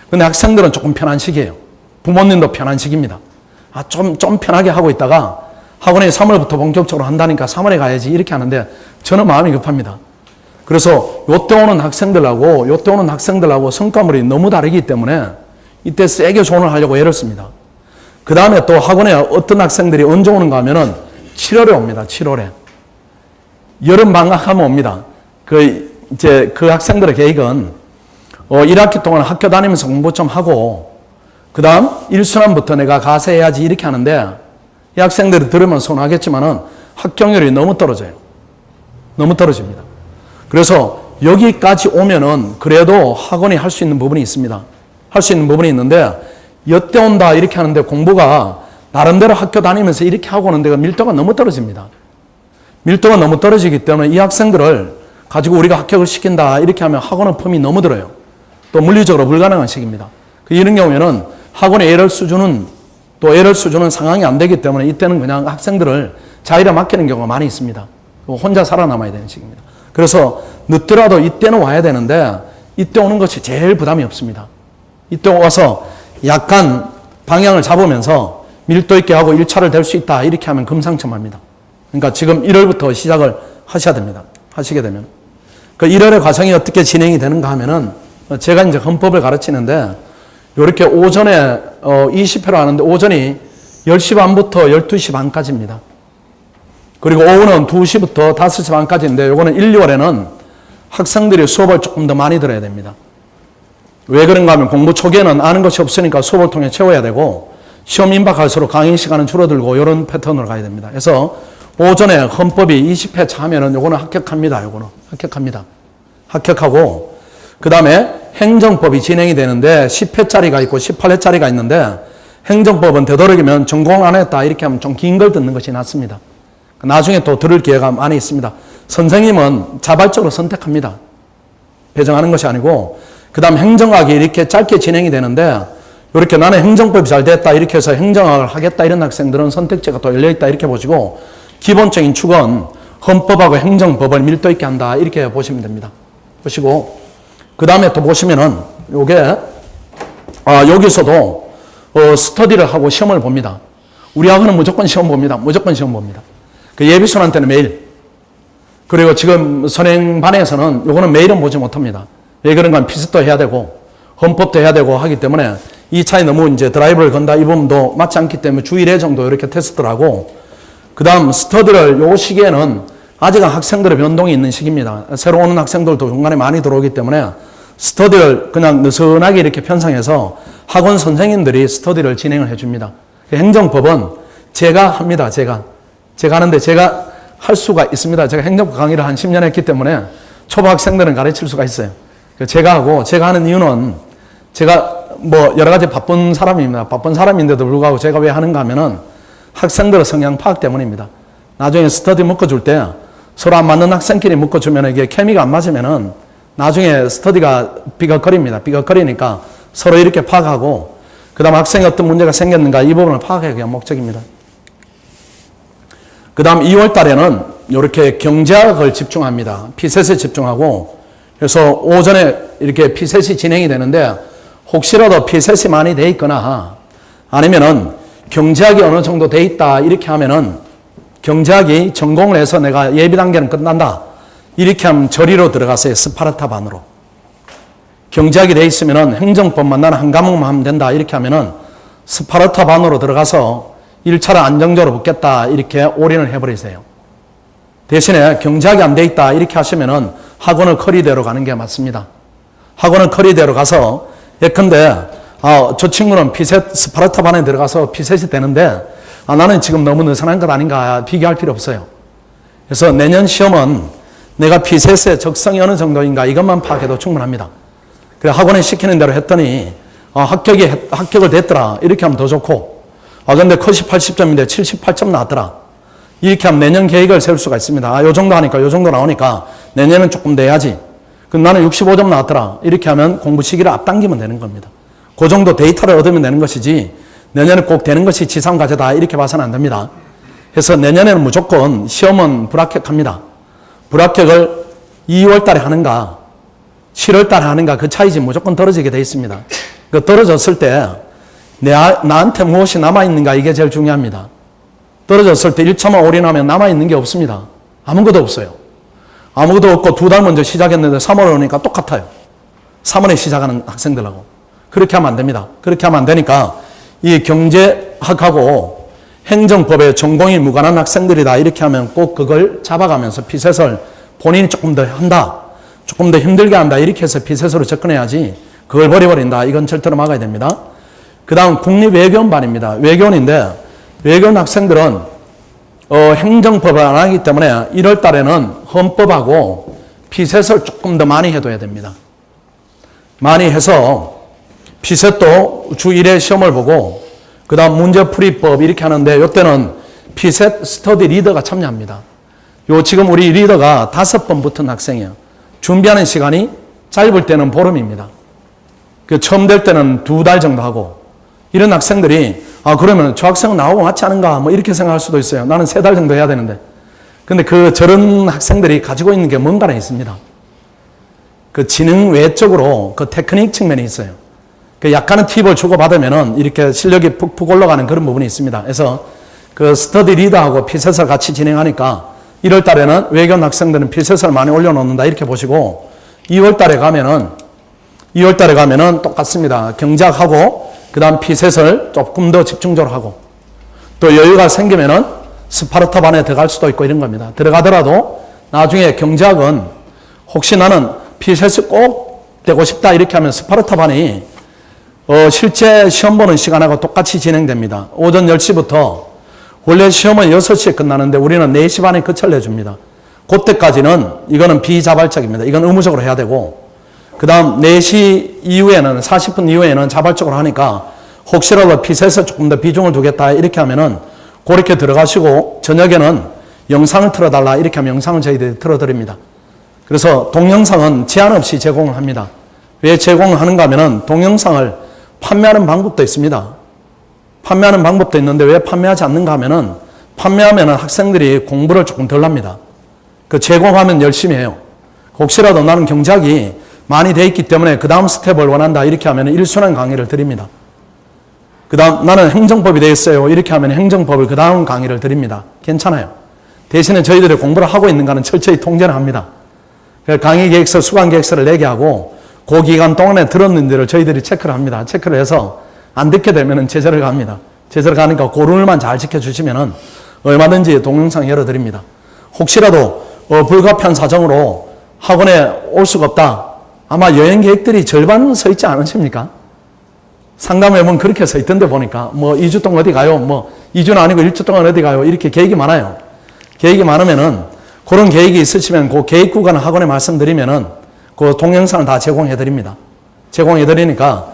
근데 학생들은 조금 편한 시기예요. 부모님도 편한 시기입니다. 좀 편하게 하고 있다가 학원에 3월부터 본격적으로 한다니까 3월에 가야지 이렇게 하는데 저는 마음이 급합니다. 그래서 요때 오는 학생들하고 성과물이 너무 다르기 때문에 이때 세게 조언을 하려고 애를 씁니다. 그 다음에 또 학원에 어떤 학생들이 언제 오는가 하면은 7월에 옵니다. 7월에. 여름 방학하면 옵니다. 그 학생들의 계획은 1학기 동안 학교 다니면서 공부 좀 하고 그 다음 1순환부터 내가 가서 해야지 이렇게 하는데 이 학생들이 들으면 서운하겠지만은 합격률이 너무 떨어져요. 너무 떨어집니다. 그래서 여기까지 오면은 그래도 학원이 할 수 있는 부분이 있습니다. 할 수 있는 부분이 있는데 여태 온다 이렇게 하는데 공부가 나름대로 학교 다니면서 이렇게 하고 오는데 밀도가 너무 떨어집니다. 밀도가 너무 떨어지기 때문에 이 학생들을 가지고 우리가 합격을 시킨다 이렇게 하면 학원의 펌이 너무 들어요. 또 물리적으로 불가능한 시기입니다. 이런 경우에는 학원의 에럴 수준은 상황이 안 되기 때문에 이때는 그냥 학생들을 자율에 맡기는 경우가 많이 있습니다. 혼자 살아남아야 되는 시기입니다. 그래서 늦더라도 이때는 와야 되는데 이때 오는 것이 제일 부담이 없습니다. 이때 와서 약간 방향을 잡으면서 밀도 있게 하고 1차를 될 수 있다 이렇게 하면 금상첨화입니다. 그러니까 지금 1월부터 시작을 하셔야 됩니다. 하시게 되면. 그 1월의 과정이 어떻게 진행이 되는가 하면은 제가 이제 헌법을 가르치는데 이렇게 오전에 20회로 하는데 오전이 10시 반부터 12시 반까지입니다. 그리고 오후는 2시부터 5시 반까지인데 요거는 1, 2월에는 학생들이 수업을 조금 더 많이 들어야 됩니다. 왜 그런가 하면 공부 초기에는 아는 것이 없으니까 수업을 통해 채워야 되고 시험 임박할수록 강의 시간은 줄어들고 이런 패턴으로 가야 됩니다. 그래서 오전에 헌법이 20회 차하면은 요거는 합격합니다. 요거는 합격합니다. 합격하고 그 다음에 행정법이 진행이 되는데 10회짜리가 있고 18회짜리가 있는데 행정법은 되도록이면 전공 안 했다 이렇게 하면 좀 긴 걸 듣는 것이 낫습니다. 나중에 또 들을 기회가 많이 있습니다. 선생님은 자발적으로 선택합니다. 배정하는 것이 아니고 그 다음 행정학이 이렇게 짧게 진행이 되는데 이렇게 나는 행정법이 잘 됐다 이렇게 해서 행정학을 하겠다 이런 학생들은 선택지가 또 열려있다 이렇게 보시고 기본적인 축은 헌법하고 행정법을 밀도 있게 한다 이렇게 보시면 됩니다. 보시고 그 다음에 또 보시면은 요게 여기서도 스터디를 하고 시험을 봅니다. 우리 학원은 무조건 시험 봅니다. 무조건 시험 봅니다. 그 예비순환 매일. 그리고 지금 선행반에서는 요거는 매일은 보지 못합니다. 왜 그런가 하면 피습도 해야 되고 헌법도 해야 되고 하기 때문에 이 차에 너무 이제 드라이브를 건다 이 부분도 맞지 않기 때문에 주 1회 정도 이렇게 테스트를 하고 그 다음 스터디를 요 시기에는 아직은 학생들의 변동이 있는 시기입니다. 새로 오는 학생들도 중간에 많이 들어오기 때문에 스터디를 그냥 느슨하게 이렇게 편성해서 학원 선생님들이 스터디를 진행을 해줍니다. 행정법은 제가 합니다. 제가 하는데 제가 할 수가 있습니다. 제가 행정법 강의를 한 10년 했기 때문에 초보학생들은 가르칠 수가 있어요. 제가 하고 제가 하는 이유는 제가 뭐 여러 가지 바쁜 사람입니다. 바쁜 사람인데도 불구하고 제가 왜 하는가 하면은 학생들의 성향 파악 때문입니다. 나중에 스터디 묶어줄 때 서로 안 맞는 학생끼리 묶어주면 이게 케미가 안 맞으면은 나중에 스터디가 삐걱거립니다. 삐걱거리니까 서로 이렇게 파악하고 그 다음 학생이 어떤 문제가 생겼는가 이 부분을 파악하기 위한 목적입니다. 그 다음 2월 달에는 이렇게 경제학을 집중합니다. 피셋에 집중하고 그래서 오전에 이렇게 피셋이 진행이 되는데 혹시라도 피셋이 많이 돼 있거나 아니면은 경제학이 어느 정도 돼 있다 이렇게 하면은 경제학이 전공을 해서 내가 예비 단계는 끝난다 이렇게 하면 저리로 들어가세요. 스파르타 반으로. 경제학이 돼 있으면은 행정법만 나는 한 과목만 하면 된다 이렇게 하면은 스파르타 반으로 들어가서 1차를 안정적으로 붙겠다 이렇게 올인을 해버리세요. 대신에 경제학이 안 돼 있다 이렇게 하시면은 학원을 커리대로 가는 게 맞습니다. 학원을 커리대로 가서 예컨대 저 친구는 피셋 스파르타 반에 들어가서 피셋이 되는데 나는 지금 너무 느슨한 것 아닌가 비교할 필요 없어요. 그래서 내년 시험은 내가 피셋의 적성이 어느 정도인가 이것만 파악해도 충분합니다. 그래 학원에 시키는 대로 했더니 합격을 됐더라 이렇게 하면 더 좋고 근데 컷이 80점인데 78점 나왔더라 이렇게 하면 내년 계획을 세울 수가 있습니다. 요 정도 하니까 요 정도 나오니까 내년은 조금 내야지. 그럼 나는 65점 나왔더라 이렇게 하면 공부 시기를 앞당기면 되는 겁니다. 그 정도 데이터를 얻으면 되는 것이지 내년에 꼭 되는 것이 지상과제다 이렇게 봐서는 안 됩니다. 그래서 내년에는 무조건 시험은 불합격합니다. 불합격을 2월 달에 하는가 7월 달에 하는가 그 차이지 무조건 떨어지게 돼 있습니다. 그 떨어졌을 때 나한테 무엇이 남아있는가 이게 제일 중요합니다. 떨어졌을 때 1차만 올인하면 남아있는 게 없습니다. 아무것도 없어요. 아무것도 없고 2달 먼저 시작했는데 3월 오니까 똑같아요. 3월에 시작하는 학생들하고. 그렇게 하면 안 됩니다. 그렇게 하면 안 되니까 이 경제학하고 행정법에 전공이 무관한 학생들이다 이렇게 하면 꼭 그걸 잡아가면서 피셋을 본인이 조금 더 한다. 조금 더 힘들게 한다. 이렇게 해서 피셋으로 접근해야지 그걸 버려버린다. 이건 절대로 막아야 됩니다. 그 다음 국립외교원반입니다. 외교원인데 외교원 학생들은 행정법을 안 하기 때문에 1월 달에는 헌법하고 피셋을 조금 더 많이 해둬야 됩니다. 많이 해서 피셋도 주 1회 시험을 보고 그 다음 문제풀이법 이렇게 하는데 이때는 피셋 스터디 리더가 참여합니다. 지금 우리 리더가 5번 붙은 학생이에요. 준비하는 시간이 짧을 때는 보름입니다. 처음 될 때는 2달 정도 하고 이런 학생들이 그러면 저 학생은 나하고 맞지 않은가 뭐 이렇게 생각할 수도 있어요. 나는 3달 정도 해야 되는데. 근데 저런 학생들이 가지고 있는 게 뭔가는 있습니다. 지능 외적으로 테크닉 측면이 있어요. 약간의 팁을 주고받으면은 이렇게 실력이 푹푹 올라가는 그런 부분이 있습니다. 그래서 스터디 리더하고 피셋을 같이 진행하니까 1월 달에는 외교원 학생들은 피셋을 많이 올려놓는다 이렇게 보시고 2월 달에 가면은 똑같습니다. 경제학하고 그 다음 피셋을 조금 더 집중적으로 하고 또 여유가 생기면은 스파르타 반에 들어갈 수도 있고 이런 겁니다. 들어가더라도 나중에 경제학은 혹시 나는 피셋이 꼭 되고 싶다 이렇게 하면 스파르타 반이 실제 시험 보는 시간하고 똑같이 진행됩니다. 오전 10시부터 원래 시험은 6시에 끝나는데 우리는 4시 반에 끝을 내줍니다. 그때까지는 이거는 비자발적입니다. 이건 의무적으로 해야 되고 그 다음 4시 이후에는 40분 이후에는 자발적으로 하니까 혹시라도 피셋에 조금 더 비중을 두겠다 이렇게 하면은 그렇게 들어가시고 저녁에는 영상을 틀어달라 이렇게 하면 영상을 저희들이 틀어드립니다. 그래서 동영상은 제한 없이 제공을 합니다. 왜 제공을 하는가 하면은 동영상을 판매하는 방법도 있습니다. 판매하는 방법도 있는데 왜 판매하지 않는가 하면은 판매하면은 학생들이 공부를 조금 덜 합니다. 제공하면 열심히 해요. 혹시라도 나는 경제학이 많이 돼 있기 때문에 그 다음 스텝을 원한다 이렇게 하면 1순환 강의를 드립니다. 그 다음 나는 행정법이 돼 있어요 이렇게 하면 행정법을 그 다음 강의를 드립니다. 괜찮아요. 대신에 저희들이 공부를 하고 있는가는 철저히 통제를 합니다. 강의 계획서, 수강 계획서를 내게 하고 그 기간 동안에 들었는지를 저희들이 체크를 합니다. 체크를 해서 안 듣게 되면 제재를 갑니다. 제재를 가니까 그 룰만 잘 지켜주시면 얼마든지 동영상 열어드립니다. 혹시라도 불가피한 사정으로 학원에 올 수가 없다. 아마 여행 계획들이 절반 서 있지 않으십니까? 상담해보면 그렇게 서 있던데 보니까 2주 동안 어디 가요? 2주는 아니고 1주 동안 어디 가요? 이렇게 계획이 많아요. 계획이 많으면은 그런 계획이 있으시면 그 계획 구간을 학원에 말씀드리면은 그 동영상을 다 제공해드립니다. 제공해드리니까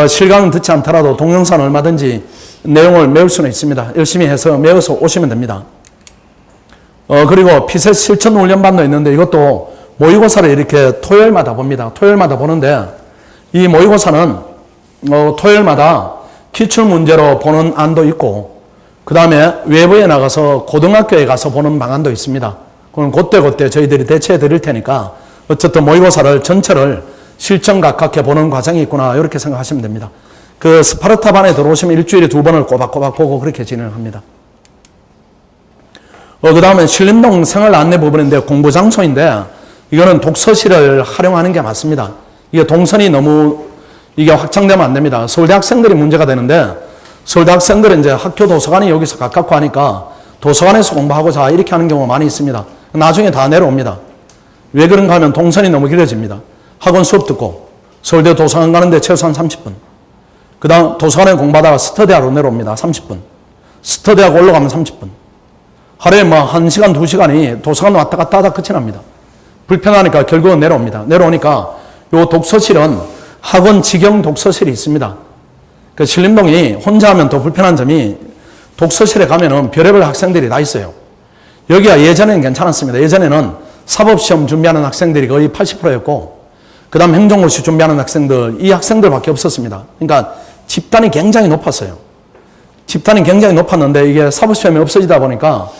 실강은 듣지 않더라도 동영상은 얼마든지 내용을 메울 수는 있습니다. 열심히 해서 메워서 오시면 됩니다. 그리고 피셋 실천 훈련반도 있는데 이것도 모의고사를 이렇게 토요일마다 봅니다. 토요일마다 보는데 이 모의고사는 토요일마다 기출문제로 보는 안도 있고 그 다음에 외부에 나가서 고등학교에 가서 보는 방안도 있습니다. 그럼 그때 저희들이 대체해 드릴 테니까 어쨌든 모의고사를 전체를 실전 각각해 보는 과정이 있구나 이렇게 생각하시면 됩니다. 스파르타 반에 들어오시면 일주일에 2번을 꼬박꼬박 보고 그렇게 진행합니다. 그 다음에 신림동 생활 안내 부분인데 공부 장소인데 이거는 독서실을 활용하는 게 맞습니다. 이게 동선이 너무 이게 확장되면 안 됩니다. 서울대 학생들이 문제가 되는데 서울대 학생들은 이제 학교 도서관이 여기서 가깝고 하니까 도서관에서 공부하고자 이렇게 하는 경우가 많이 있습니다. 나중에 다 내려옵니다. 왜 그런가 하면 동선이 너무 길어집니다. 학원 수업 듣고 서울대 도서관 가는데 최소한 30분. 그 다음 도서관에 공부하다가 스터디하러 내려옵니다. 30분. 스터디하고 올라가면 30분. 하루에 뭐 1시간, 2시간이 도서관 왔다 갔다 하다 끝이 납니다. 불편하니까 결국은 내려옵니다. 내려오니까 요 독서실은 학원 직영 독서실이 있습니다. 그 신림동이 혼자 하면 더 불편한 점이 독서실에 가면은 별의별 학생들이 다 있어요. 여기가 예전에는 괜찮았습니다. 예전에는 사법시험 준비하는 학생들이 거의 80%였고, 그 다음 행정고시 준비하는 학생들, 이 학생들밖에 없었습니다. 그러니까 집단이 굉장히 높았어요. 집단이 굉장히 높았는데 이게 사법시험이 없어지다 보니까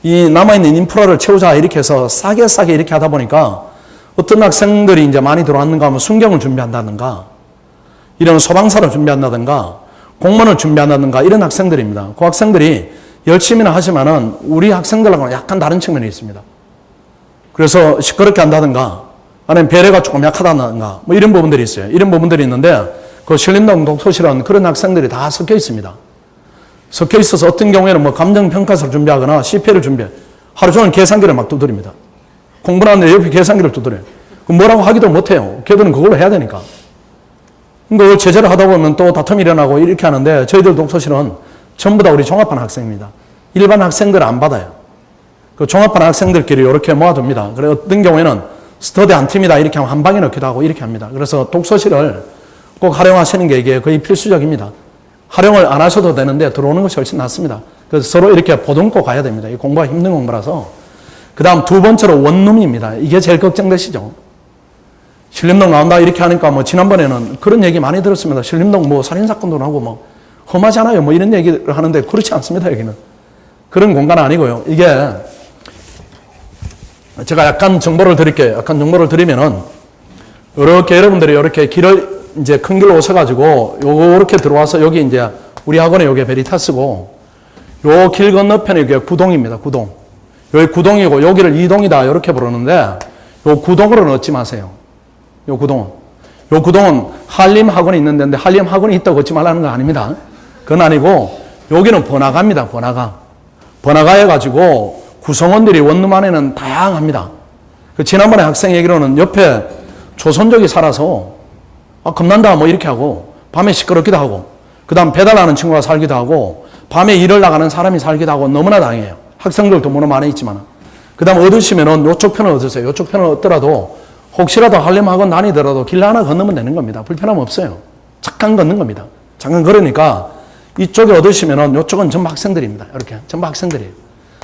이 남아있는 인프라를 채우자 이렇게 해서 싸게 이렇게 하다 보니까 어떤 학생들이 이제 많이 들어왔는가 하면 순경을 준비한다든가 이런 소방사를 준비한다든가 공무원을 준비한다든가 이런 학생들입니다. 그 학생들이 열심히는 하지만은 우리 학생들하고는 약간 다른 측면이 있습니다. 그래서 시끄럽게 한다든가 아니면 배려가 조금 약하다든가 뭐 이런 부분들이 있어요. 이런 부분들이 있는데 그 신림동 독서실은 그런 학생들이 다 섞여 있습니다. 섞여 있어서 어떤 경우에는 뭐 감정평가서를 준비하거나 CP를 준비해. 하루 종일 계산기를 막 두드립니다. 공부를 하는데 옆에 계산기를 두드려요. 그럼 뭐라고 하기도 못해요. 걔들은 그걸로 해야 되니까. 그걸 제재를 하다 보면 또 다툼이 일어나고 이렇게 하는데 저희들 독서실은 전부 다 우리 종합반 학생입니다. 일반 학생들은 안 받아요. 그 종합반 학생들끼리 이렇게 모아둡니다. 그래 어떤 경우에는 스터디 한 팀이다 이렇게 하면 한 방에 넣기도 하고 이렇게 합니다. 그래서 독서실을 꼭 활용하시는 게 이게 거의 필수적입니다. 활용을 안 하셔도 되는데 들어오는 것이 훨씬 낫습니다. 그래서 서로 이렇게 보듬고 가야 됩니다. 이 공부가 힘든 공부라서. 그 다음 두 번째로 원룸입니다. 이게 제일 걱정되시죠. 신림동 나온다 이렇게 하니까 뭐 지난번에는 그런 얘기 많이 들었습니다. 신림동 뭐 살인사건도 나오고 뭐 험하잖아요. 뭐 이런 얘기를 하는데 그렇지 않습니다. 여기는. 그런 공간은 아니고요. 이게 제가 약간 정보를 드릴게요. 약간 정보를 드리면은 이렇게 여러분들이 이렇게 길을 이제 큰 길로 오셔가지고 요렇게 들어와서 여기 이제 우리 학원에 요게 베리타스고 요 길 건너편에 이게 구동입니다. 구동. 여기 구동이고 여기를 이동이다 이렇게 부르는데 요 구동으로 넣지 마세요. 요 구동은. 요 구동은 한림 학원이 있는 데인데 한림 학원이 있다고 걷지 말라는 거 아닙니다. 그건 아니고 여기는 번화가입니다. 번화가. 번화가 해가지고 구성원들이 원룸 안에는 다양합니다. 그 지난번에 학생 얘기로는 옆에 조선족이 살아서 겁난다 뭐 이렇게 하고 밤에 시끄럽기도 하고 그 다음 배달하는 친구가 살기도 하고 밤에 일을 나가는 사람이 살기도 하고 너무나 다양해요. 학생들도 물론 많이 있지만 그 다음 얻으시면은 요쪽 편을 얻으세요. 요쪽 편을 얻더라도 혹시라도 한림 학원 다니더라도 길 하나 건너면 되는 겁니다. 불편함 없어요. 잠깐 걷는 겁니다. 잠깐 걸으니까 이쪽에 얻으시면은 요쪽은 전부 학생들입니다. 이렇게 전부 학생들이에요.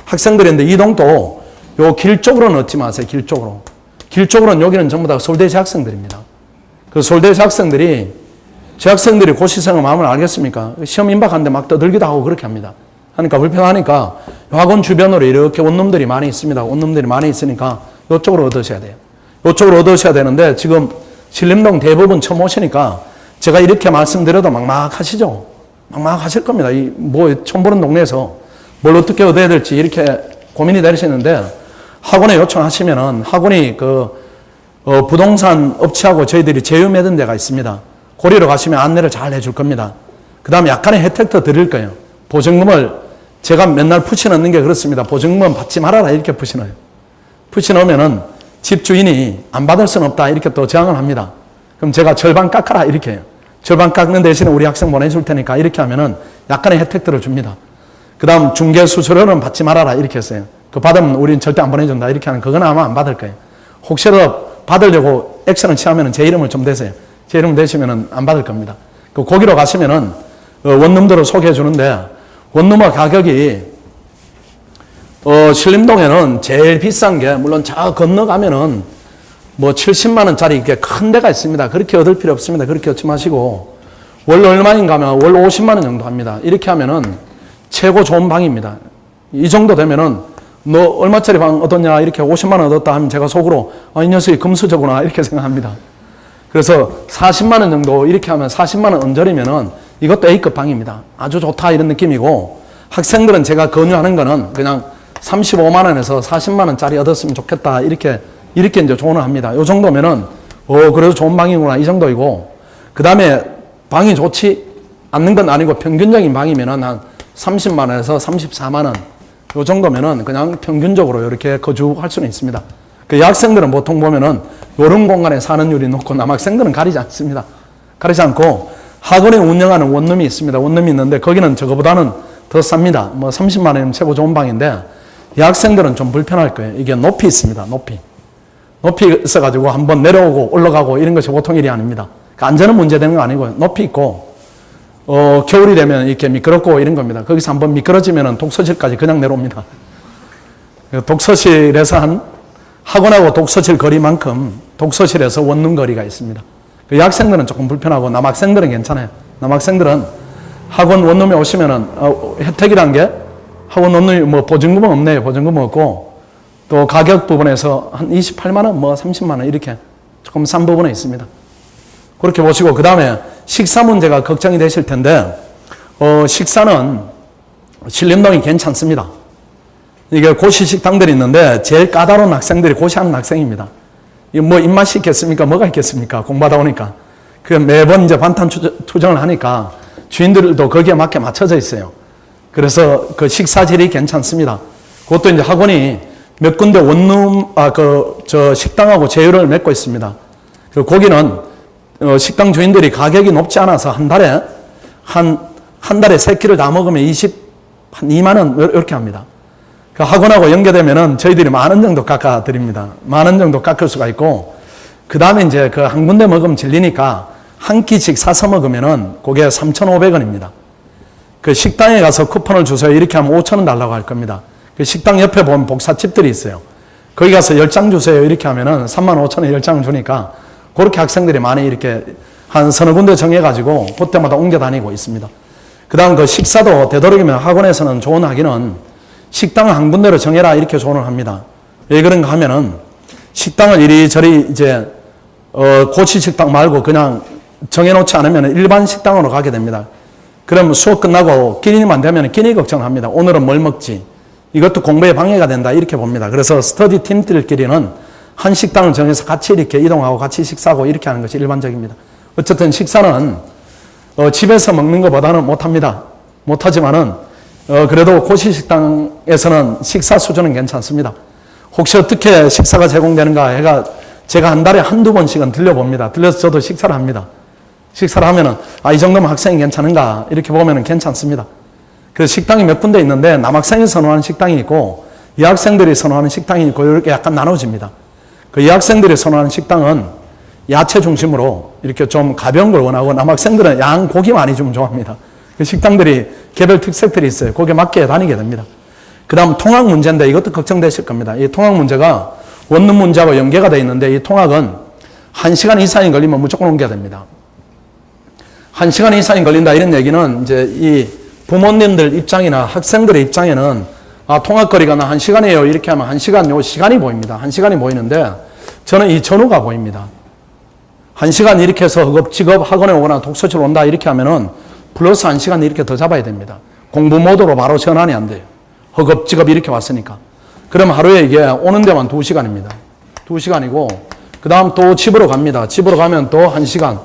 학생들인데 이동도 요 길 쪽으로는 얻지 마세요. 길 쪽으로. 길 쪽으로는 여기는 전부 다 서울대 재학생들입니다. 그 서울대 재학생들이 고시생의 마음을 알겠습니까? 시험 임박하는데 막 떠들기도 하고 그렇게 합니다. 하니까 불편하니까 학원 주변으로 이렇게 원룸들이 많이 있습니다. 원룸들이 많이 있으니까 이쪽으로 얻으셔야 돼요. 이쪽으로 얻으셔야 되는데 지금 신림동 대부분 처음 오시니까 제가 이렇게 말씀드려도 막막하시죠? 막막하실 겁니다. 이 뭐 처음 보는 동네에서 뭘 어떻게 얻어야 될지 이렇게 고민이 되시는데 학원에 요청하시면은 학원이 부동산 업체하고 저희들이 제휴 맺은 데가 있습니다. 고리로 가시면 안내를 잘 해줄 겁니다. 그 다음에 약간의 혜택도 드릴 거예요. 보증금을 제가 맨날 푸시넣는 게 그렇습니다. 보증금은 받지 말아라 이렇게 푸시넣어요. 푸시넣으면은 집주인이 안 받을 수는 없다 이렇게 또 제안을 합니다. 그럼 제가 절반 깎아라 이렇게 해요. 절반 깎는 대신에 우리 학생 보내줄 테니까 이렇게 하면은 약간의 혜택들을 줍니다. 그 다음 중개 수수료는 받지 말아라 이렇게 했어요. 그 받으면 우리는 절대 안 보내준다 이렇게 하는 그건 아마 안 받을 거예요. 혹시라도 받으려고 액션을 취하면은 제 이름을 좀 대세요. 제 이름 대시면은 안 받을 겁니다. 거기로 가시면은 원룸들을 소개해 주는데 원룸의 가격이 신림동에는 제일 비싼 게 물론 저 건너가면은 뭐 70만 원짜리 이렇게 큰 데가 있습니다. 그렇게 얻을 필요 없습니다. 그렇게 얻지 마시고 월 얼마인가 하면 월 50만 원 정도 합니다. 이렇게 하면은 최고 좋은 방입니다. 이 정도 되면은 너 얼마짜리 방 얻었냐 이렇게 50만 원 얻었다 하면 제가 속으로 이 녀석이 금수저구나 이렇게 생각합니다. 그래서 40만 원 정도 이렇게 하면 40만 원 언저리면은 이것도 A급 방입니다. 아주 좋다 이런 느낌이고 학생들은 제가 권유하는 거는 그냥 35만 원에서 40만 원짜리 얻었으면 좋겠다 이렇게 이제 조언을 합니다. 이 정도면은 그래도 좋은 방이구나 이 정도이고 그 다음에 방이 좋지 않는 건 아니고 평균적인 방이면은 한 30만 원에서 34만 원 이 정도면은 그냥 평균적으로 이렇게 거주할 수는 있습니다. 그 여학생들은 보통 보면은 이런 공간에 사는 율이 높고 남학생들은 가리지 않습니다. 가리지 않고 학원에 운영하는 원룸이 있습니다. 원룸이 있는데 거기는 저거보다는 더 쌉니다. 뭐 30만 원이면 최고 좋은 방인데 여학생들은 좀 불편할 거예요. 이게 높이 있습니다. 높이 있어가지고 한번 내려오고 올라가고 이런 것이 보통 일이 아닙니다. 그러니까 안전은 문제되는 거 아니고요. 높이 있고 겨울이 되면 이렇게 미끄럽고 이런 겁니다. 거기서 한번 미끄러지면 독서실까지 그냥 내려옵니다. 독서실에서 학원하고 독서실 거리만큼 독서실에서 원룸 거리가 있습니다. 그 여학생들은 조금 불편하고 남학생들은 괜찮아요. 남학생들은 학원 원룸에 오시면은 혜택이란 게 학원 원룸이 뭐 보증금은 없네요. 보증금은 없고 또 가격 부분에서 한 28만 원, 뭐 30만 원 이렇게 조금 싼 부분에 있습니다. 그렇게 보시고 그 다음에 식사 문제가 걱정이 되실 텐데 식사는 신림동이 괜찮습니다. 이게 고시 식당들이 있는데 제일 까다로운 학생들이 고시하는 학생입니다. 이게 뭐 입맛이 있겠습니까? 뭐가 있겠습니까? 공부하다 보니까. 그 매번 이제 반찬 투정을 하니까 주인들도 거기에 맞게 맞춰져 있어요. 그래서 그 식사질이 괜찮습니다. 그것도 이제 학원이 몇 군데 원룸, 식당하고 제휴를 맺고 있습니다. 그 거기는 식당 주인들이 가격이 높지 않아서 한 달에 한 달에 3끼를 다 먹으면 한 2만 원 이렇게 합니다. 그 학원하고 연계되면은 저희들이 10,000원 정도 깎아 드립니다. 10,000원 정도 깎을 수가 있고, 그 다음에 이제 그 한 군데 먹으면 질리니까 한 끼씩 사서 먹으면은 그게 3,500원입니다. 그 식당에 가서 쿠폰을 주세요. 이렇게 하면 5,000원 달라고 할 겁니다. 그 식당 옆에 보면 복사집들이 있어요. 거기 가서 10장 주세요. 이렇게 하면은 35,000원 10장을 주니까 그렇게 학생들이 많이 이렇게 한 서너 군데 정해가지고 그때마다 옮겨 다니고 있습니다. 그 다음 그 식사도 되도록이면 학원에서는 조언하기는 식당을 한 군데로 정해라 이렇게 조언을 합니다. 왜 그런가 하면은 식당을 이리저리 이제 고시 식당 말고 그냥 정해놓지 않으면 일반 식당으로 가게 됩니다. 그럼 수업 끝나고 끼니만 되면 끼니 걱정합니다. 오늘은 뭘 먹지? 이것도 공부에 방해가 된다 이렇게 봅니다. 그래서 스터디 팀들끼리는 한 식당을 정해서 같이 이렇게 이동하고 같이 식사하고 이렇게 하는 것이 일반적입니다. 어쨌든 식사는 집에서 먹는 것보다는 못합니다. 못하지만은 그래도 고시 식당에서는 식사 수준은 괜찮습니다. 혹시 어떻게 식사가 제공되는가 해가 제가 한 달에 한두 번씩은 들려봅니다. 들려서 저도 식사를 합니다. 식사를 하면은 이 정도면 학생이 괜찮은가 이렇게 보면은 괜찮습니다. 그래서 식당이 몇 군데 있는데 남학생이 선호하는 식당이 있고 여학생들이 선호하는 식당이 있고 이렇게 약간 나눠집니다. 그 여학생들이 선호하는 식당은 야채 중심으로 이렇게 좀 가벼운 걸 원하고 남학생들은 양 고기 많이 좀 좋아합니다. 그 식당들이 개별 특색들이 있어요. 거기에 맞게 다니게 됩니다. 그 다음 통학 문제인데 이것도 걱정되실 겁니다. 이 통학 문제가 원룸 문제와 연계가 되어 있는데 이 통학은 1시간 이상이 걸리면 무조건 옮겨야 됩니다. 1시간 이상이 걸린다 이런 얘기는 이제 이 부모님들 입장이나 학생들의 입장에는 통학거리가 나 1시간이에요. 이렇게 하면 1시간 요 시간이 보입니다. 1시간이 보이는데 저는 이 전후가 보입니다. 1시간 이렇게 해서 허겁지겁 학원에 오거나 독서실 온다 이렇게 하면은 플러스 1시간 이렇게 더 잡아야 됩니다. 공부 모드로 바로 전환이 안 돼요. 허겁지겁 이렇게 왔으니까. 그럼 하루에 이게 오는 데만 2시간입니다. 2시간이고 그 다음 또 집으로 갑니다. 집으로 가면 또 1시간.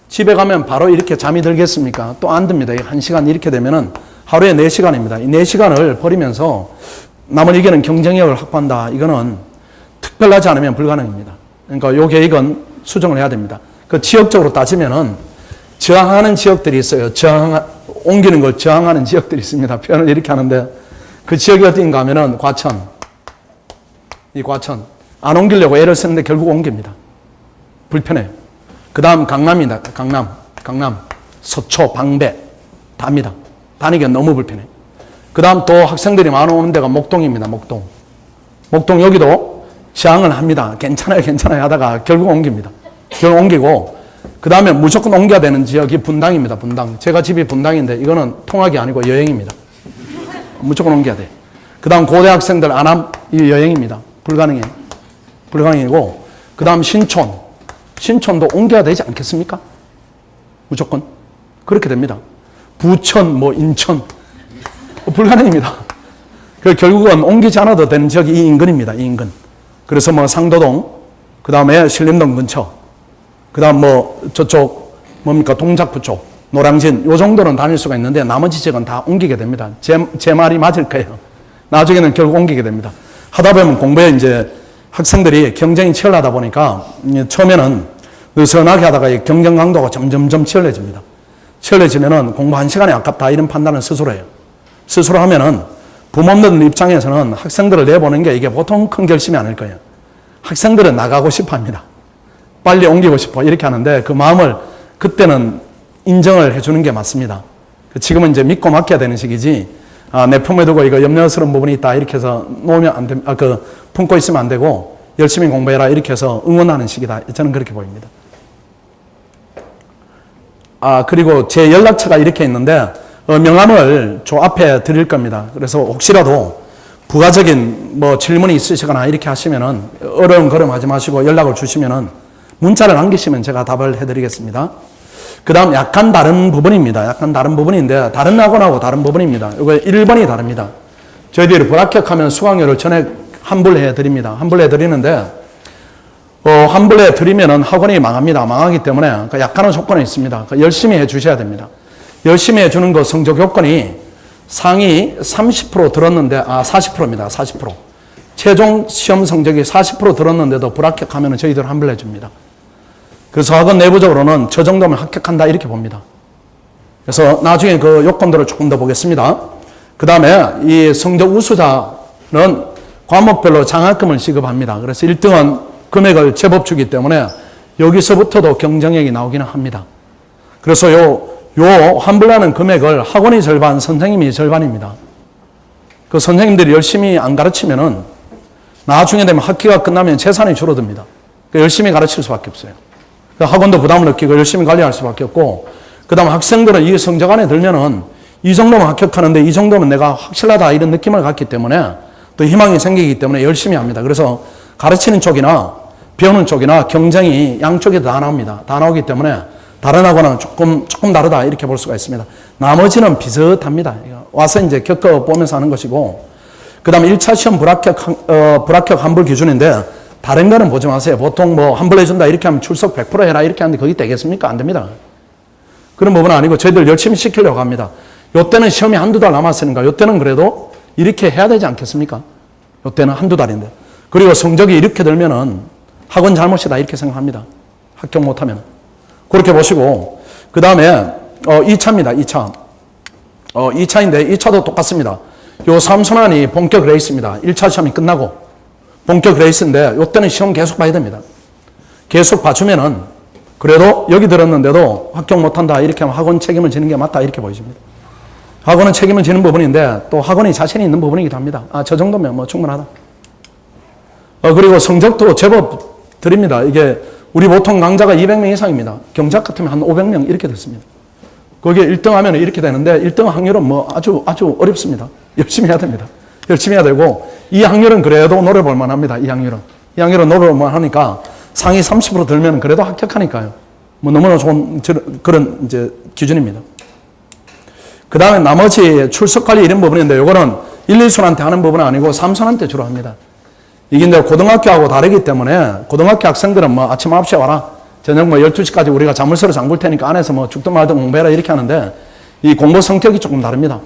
집에 가면 바로 이렇게 잠이 들겠습니까? 또 안 듭니다. 1시간 이렇게 되면은 하루에 4시간입니다. 이 4시간을 버리면서 남을 이기는 경쟁력을 확보한다. 이거는 특별하지 않으면 불가능입니다. 그러니까 이 계획은 수정을 해야 됩니다. 그 지역적으로 따지면은 저항하는 지역들이 있어요. 옮기는 걸 저항하는 지역들이 있습니다. 표현을 이렇게 하는데 그 지역이 어딘가 하면은 과천. 이 과천. 안 옮기려고 애를 쓰는데 결국 옮깁니다. 불편해요. 그 다음 강남입니다. 강남. 서초, 방배. 답니다. 다니기가 너무 불편해. 그 다음 또 학생들이 많이 오는 데가 목동입니다. 목동 여기도 저항을 합니다. 괜찮아요 하다가 결국 옮깁니다. 결국 옮기고 그 다음에 무조건 옮겨야 되는 지역이 분당입니다. 분당. 제가 집이 분당인데 이거는 통학이 아니고 여행입니다. 무조건 옮겨야 돼. 그 다음 고대학생들 안암 이 여행입니다. 불가능이고 그 다음 신촌도 옮겨야 되지 않겠습니까? 무조건 그렇게 됩니다. 부천, 인천 불가능입니다. 결국은 옮기지 않아도 되는 지역이 이 인근입니다. 이 인근. 그래서 상도동, 그 다음에 신림동 근처, 그 다음 저쪽 동작구 쪽, 노량진 요 정도는 다닐 수가 있는데 나머지 지역은 다 옮기게 됩니다. 제 말이 맞을 거예요. 나중에는 결국 옮기게 됩니다. 하다 보면 공부에 이제 학생들이 경쟁이 치열하다 보니까 처음에는 느슨하게 하다가 경쟁 강도가 점점점 치열해집니다. 치열해지면은 공부 1시간이 아깝다 이런 판단을 스스로 해요. 스스로 하면은 부모들 입장에서는 학생들을 내보는 게 이게 보통 큰 결심이 아닐 거예요. 학생들은 나가고 싶어 합니다. 빨리 옮기고 싶어 이렇게 하는데 그 마음을 그때는 인정을 해주는 게 맞습니다. 지금은 이제 믿고 맡겨야 되는 시기지, 내 품에 두고 이거 염려스러운 부분이 있다 이렇게 해서 놓으면 안 됩니다. 품고 있으면 안 되고 열심히 공부해라 이렇게 해서 응원하는 시기다. 저는 그렇게 보입니다. 그리고 제 연락처가 이렇게 있는데 명함을 저 앞에 드릴 겁니다. 그래서 혹시라도 부가적인 질문이 있으시거나 이렇게 하시면은 어려움거림하지 마시고 연락을 주시면은 문자를 남기시면 제가 답을 해드리겠습니다. 그 다음 약간 다른 부분입니다. 약간 다른 부분인데 다른 학원하고 다른 부분입니다. 이거 1번이 다릅니다. 저희들이 불합격하면 수강료를 전액 환불해 드립니다. 환불해 드리는데 환불해 드리면은 학원이 망합니다. 망하기 때문에 약간의 조건이 있습니다. 열심히 해 주셔야 됩니다. 열심히 해 주는 거 성적 요건이 상위 30% 들었는데 40%입니다. 40%. 최종 시험 성적이 40% 들었는데도 불합격하면 저희들 환불해 줍니다. 그래서 학원 내부적으로는 저 정도면 합격한다 이렇게 봅니다. 그래서 나중에 그 요건들을 조금 더 보겠습니다. 그 다음에 이 성적 우수자는 과목별로 장학금을 지급합니다. 그래서 1등은 금액을 제법 주기 때문에 여기서부터도 경쟁력이 나오기는 합니다. 그래서 요 환불하는 금액을 학원이 절반, 선생님이 절반입니다. 그 선생님들이 열심히 안 가르치면은 나중에 되면 학기가 끝나면 재산이 줄어듭니다. 열심히 가르칠 수밖에 없어요. 학원도 부담을 느끼고 열심히 관리할 수밖에 없고, 그 다음 학생들은 이 성적 안에 들면은 이 정도면 합격하는데 이 정도면 내가 확실하다 이런 느낌을 갖기 때문에 또 희망이 생기기 때문에 열심히 합니다. 그래서 가르치는 쪽이나 배우는 쪽이나 경쟁이 양쪽에 다 나옵니다. 다 나오기 때문에 다른 학원은 조금 다르다 이렇게 볼 수가 있습니다. 나머지는 비슷합니다. 와서 이제 겪어보면서 하는 것이고, 그 다음 1차 시험 불합격 환불 기준인데 다른 거는 보지 마세요. 보통 환불해준다 이렇게 하면 출석 100% 해라 이렇게 하는데 거기 되겠습니까? 안 됩니다. 그런 부분은 아니고 저희들 열심히 시키려고 합니다. 요때는 시험이 한두 달 남았으니까 요때는 그래도 이렇게 해야 되지 않겠습니까? 요때는 한두 달인데. 그리고 성적이 이렇게 들면은 학원 잘못이다 이렇게 생각합니다. 합격 못하면. 그렇게 보시고, 그 다음에 2차입니다. 2차. 2차인데 2차도 똑같습니다. 요 3순환이 본격 레이스입니다. 1차 시험이 끝나고 본격 레이스인데 요때는 시험 계속 봐야 됩니다. 계속 봐주면은 그래도 여기 들었는데도 합격 못한다 이렇게 하면 학원 책임을 지는 게 맞다 이렇게 보여집니다. 학원은 책임을 지는 부분인데 또 학원이 자신이 있는 부분이기도 합니다. 저 정도면 충분하다. 그리고 성적도 제법 드립니다. 이게 우리 보통 강좌가 200명 이상입니다. 경작 같으면 한 500명 이렇게 됐습니다. 거기에 1등 하면 이렇게 되는데 1등 확률은 아주 어렵습니다. 열심히 해야 됩니다. 열심히 해야 되고, 이 확률은 그래도 노려볼 만합니다. 이 확률은 노려볼 만하니까 상위 30% 들면 그래도 합격하니까요. 너무나 좋은 그런 이제 기준입니다. 그 다음에 나머지 출석 관리 이런 부분인데 요거는 1, 2순한테 하는 부분은 아니고 3순한테 주로 합니다. 이게 이제 고등학교하고 다르기 때문에 고등학교 학생들은 아침 9시에 와라. 저녁 12시까지 우리가 자물쇠로 잠글 테니까 안에서 죽든 말든 공부해라 이렇게 하는데 이 공부 성격이 조금 다릅니다.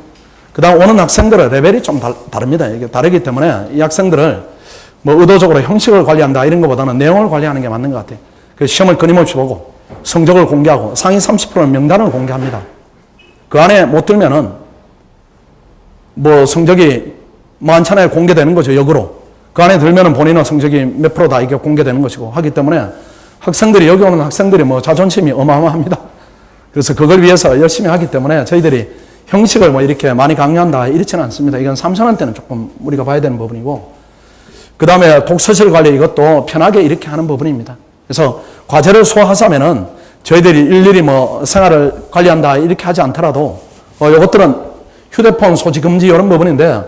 그 다음 오는 학생들의 레벨이 좀 다릅니다. 이게 다르기 때문에 이 학생들을 의도적으로 형식을 관리한다 이런 것보다는 내용을 관리하는 게 맞는 것 같아요. 그래서 시험을 끊임없이 보고 성적을 공개하고 상위 30%는 명단을 공개합니다. 그 안에 못 들면은 성적이 많잖아요. 공개되는 거죠. 역으로. 그 안에 들면은 본인의 성적이 몇 프로다 이게 공개되는 것이고 하기 때문에 학생들이 여기 오는 학생들이 자존심이 어마어마합니다. 그래서 그걸 위해서 열심히 하기 때문에 저희들이 형식을 이렇게 많이 강요한다 이렇지는 않습니다. 이건 3순환 때는 조금 우리가 봐야 되는 부분이고, 그 다음에 독서실 관리 이것도 편하게 이렇게 하는 부분입니다. 그래서 과제를 소화하자면은 저희들이 일일이 생활을 관리한다 이렇게 하지 않더라도 이것들은 휴대폰 소지 금지 이런 부분인데,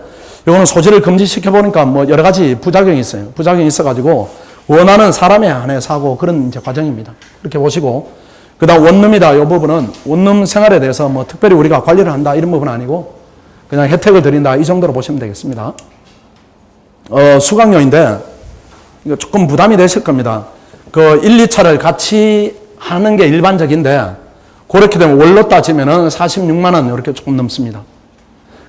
이거는 소지를 금지시켜 보니까 여러 가지 부작용이 있어요. 부작용이 있어가지고 원하는 사람에 한해서 하고 그런 이제 과정입니다. 이렇게 보시고, 그 다음 원룸이다. 이 부분은 원룸 생활에 대해서 특별히 우리가 관리를 한다 이런 부분은 아니고 그냥 혜택을 드린다 이 정도로 보시면 되겠습니다. 수강료인데 이거 조금 부담이 되실 겁니다. 1, 2차를 같이 하는 게 일반적인데 그렇게 되면 월로 따지면은 46만 원 이렇게 조금 넘습니다.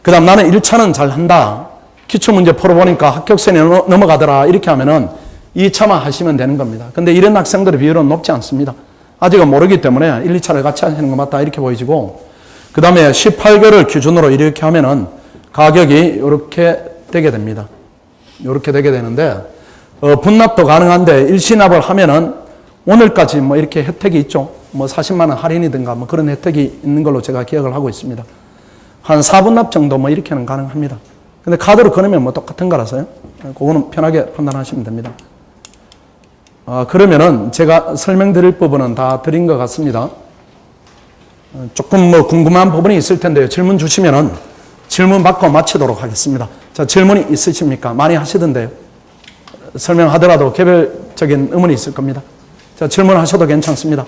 그 다음 나는 1차는 잘 한다. 기출문제 풀어보니까 합격선에 넘어가더라. 이렇게 하면은 2차만 하시면 되는 겁니다. 근데 이런 학생들의 비율은 높지 않습니다. 아직은 모르기 때문에 1, 2차를 같이 하시는 것 맞다 이렇게 보이지고, 그 다음에 18개월 기준으로 이렇게 하면은 가격이 이렇게 되게 됩니다. 이렇게 되게 되는데, 분납도 가능한데 일시납을 하면은 오늘까지 뭐 이렇게 혜택이 있죠. 뭐 40만 원 할인이든가 뭐 그런 혜택이 있는 걸로 제가 기억을 하고 있습니다. 한 4분납 정도 뭐 이렇게는 가능합니다. 근데 카드로 끊으면 뭐 똑같은 거라서요. 그거는 편하게 판단하시면 됩니다. 그러면은 제가 설명드릴 부분은 다 드린 것 같습니다. 조금 뭐 궁금한 부분이 있을 텐데요. 질문 주시면은 질문 받고 마치도록 하겠습니다. 자, 질문이 있으십니까? 많이 하시던데요. 설명하더라도 개별적인 의문이 있을 겁니다. 자, 질문하셔도 괜찮습니다.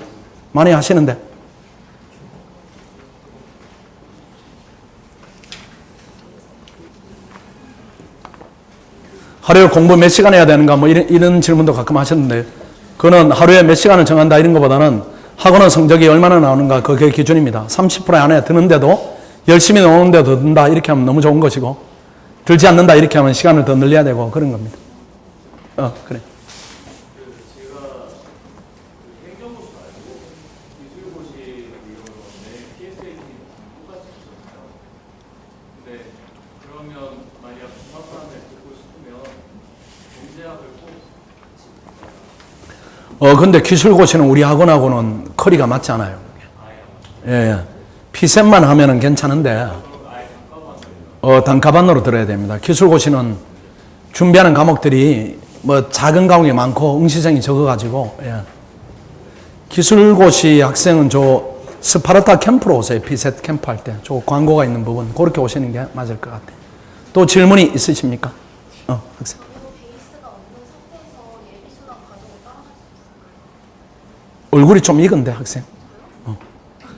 많이 하시는데. 하루에 공부 몇 시간 해야 되는가 뭐 이런 질문도 가끔 하셨는데, 그거는 하루에 몇 시간을 정한다 이런 것보다는 학원은 성적이 얼마나 나오는가 그게 기준입니다. 30% 안에 드는데도 열심히 나오는데도 든다 이렇게 하면 너무 좋은 것이고, 들지 않는다 이렇게 하면 시간을 더 늘려야 되고 그런 겁니다. 그래. 근데 기술고시는 우리 학원하고는 커리가 맞지 않아요. 예. 피셈만 하면은 괜찮은데, 단가반으로 들어야 됩니다. 기술고시는 준비하는 과목들이 뭐 작은 과목이 많고 응시생이 적어가지고, 예. 기술고시 학생은 저 스파르타 캠프로 오세요. 피셋 캠프 할 때. 저 광고가 있는 부분. 그렇게 오시는 게 맞을 것 같아요. 또 질문이 있으십니까? 학생. 얼굴이 좀 익은데 학생?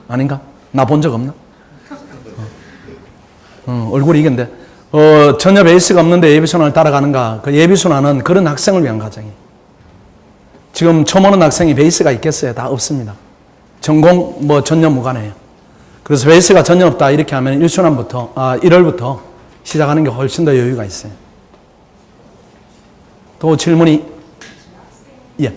아닌가? 나 본 적 없나? 얼굴이 익은데 전혀 베이스가 없는데 예비순환을 따라가는가? 그 예비순환은 그런 학생을 위한 과정이에요. 지금 처음 오는 학생이 베이스가 있겠어요? 다 없습니다. 전공 뭐 전혀 무관해요. 그래서 베이스가 전혀 없다 이렇게 하면 1순환부터 1월부터 시작하는 게 훨씬 더 여유가 있어요. 또 질문이? 예.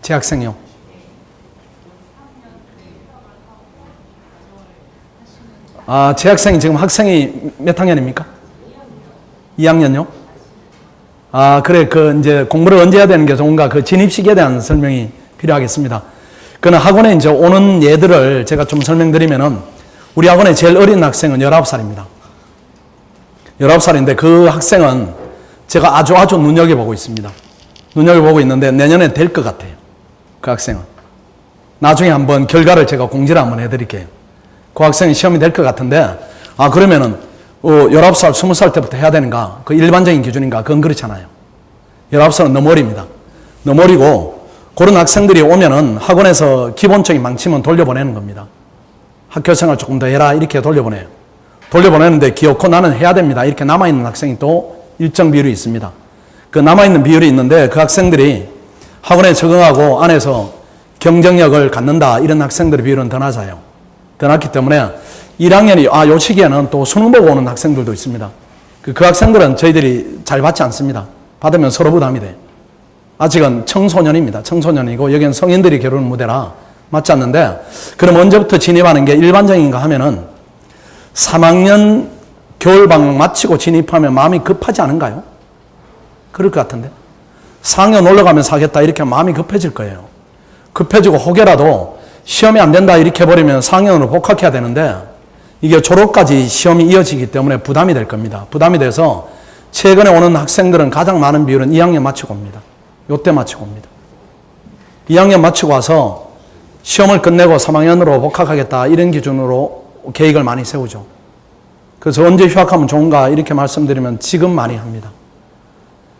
재학생이요. 재학생이 지금 학생이 몇 학년입니까? 2학년요? 그래. 이제 공부를 언제 해야 되는 게 좋은가? 그 진입 시기에 대한 설명이 필요하겠습니다. 그는 학원에 이제 오는 예들을 제가 좀 설명드리면은, 우리 학원의 제일 어린 학생은 19살입니다. 19살인데 그 학생은 제가 아주 눈여겨보고 있습니다. 눈여겨보고 있는데 내년에 될 것 같아요. 그 학생은. 나중에 한번 결과를 제가 공지를 한번 해드릴게요. 그 학생이 시험이 될 것 같은데, 그러면은 19살, 20살 때부터 해야 되는가? 그 일반적인 기준인가? 그건 그렇잖아요. 19살은 너무 어립니다. 너무 어리고, 그런 학생들이 오면은 학원에서 기본적인 망치면 돌려보내는 겁니다. 학교 생활 조금 더 해라 이렇게 돌려보내요. 돌려보내는데 기어코 나는 해야 됩니다. 이렇게 남아있는 학생이 또 일정 비율이 있습니다. 그 남아있는 비율이 있는데 그 학생들이 학원에 적응하고 안에서 경쟁력을 갖는다 이런 학생들의 비율은 더 낮아요. 더 낮기 때문에 1학년이 요 시기에는 또 수능 보고 오는 학생들도 있습니다. 그 학생들은 저희들이 잘 받지 않습니다. 받으면 서로 부담이 돼요. 아직은 청소년입니다. 청소년이고 여기는 성인들이 겨루는 무대라 맞지 않는데, 그럼 언제부터 진입하는 게 일반적인가 하면은 3학년 겨울방학 마치고 진입하면 마음이 급하지 않은가요? 그럴 것 같은데. 4학년 올라가면서 하겠다 이렇게 하면 마음이 급해질 거예요. 급해지고 혹여라도 시험이 안 된다 이렇게 해버리면 4학년으로 복학해야 되는데, 이게 졸업까지 시험이 이어지기 때문에 부담이 될 겁니다. 부담이 돼서 최근에 오는 학생들은 가장 많은 비율은 2학년 마치고 옵니다. 요때 마치고 옵니다. 2학년 마치고 와서 시험을 끝내고 3학년으로 복학하겠다 이런 기준으로 계획을 많이 세우죠. 그래서 언제 휴학하면 좋은가 이렇게 말씀드리면 지금 많이 합니다.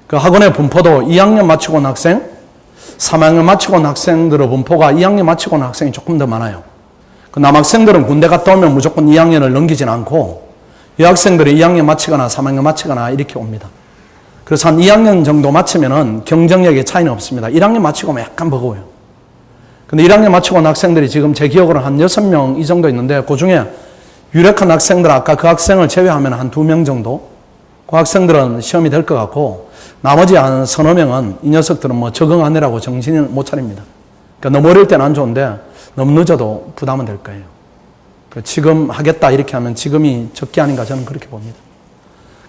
그 학원의 분포도 2학년 마치고 온 학생, 3학년 마치고 온 학생들의 분포가 2학년 마치고 온 학생이 조금 더 많아요. 그 남학생들은 군대 갔다 오면 무조건 2학년을 넘기진 않고 여학생들이 2학년 마치거나 3학년 마치거나 이렇게 옵니다. 그래서 한 2학년 정도 마치면은 경쟁력의 차이는 없습니다. 1학년 마치고 오면 약간 버거워요. 근데 1학년 마치고 온 학생들이 지금 제 기억으로 한 6명 이 정도 있는데, 그 중에 유력한 학생들, 아까 그 학생을 제외하면 한 2명 정도? 그 학생들은 시험이 될 것 같고, 나머지 한 서너 명은 이 녀석들은 뭐 적응하느라고 정신을 못 차립니다. 그러니까 너무 어릴 때는 안 좋은데, 너무 늦어도 부담은 될 거예요. 지금 하겠다 이렇게 하면 지금이 적기 아닌가 저는 그렇게 봅니다.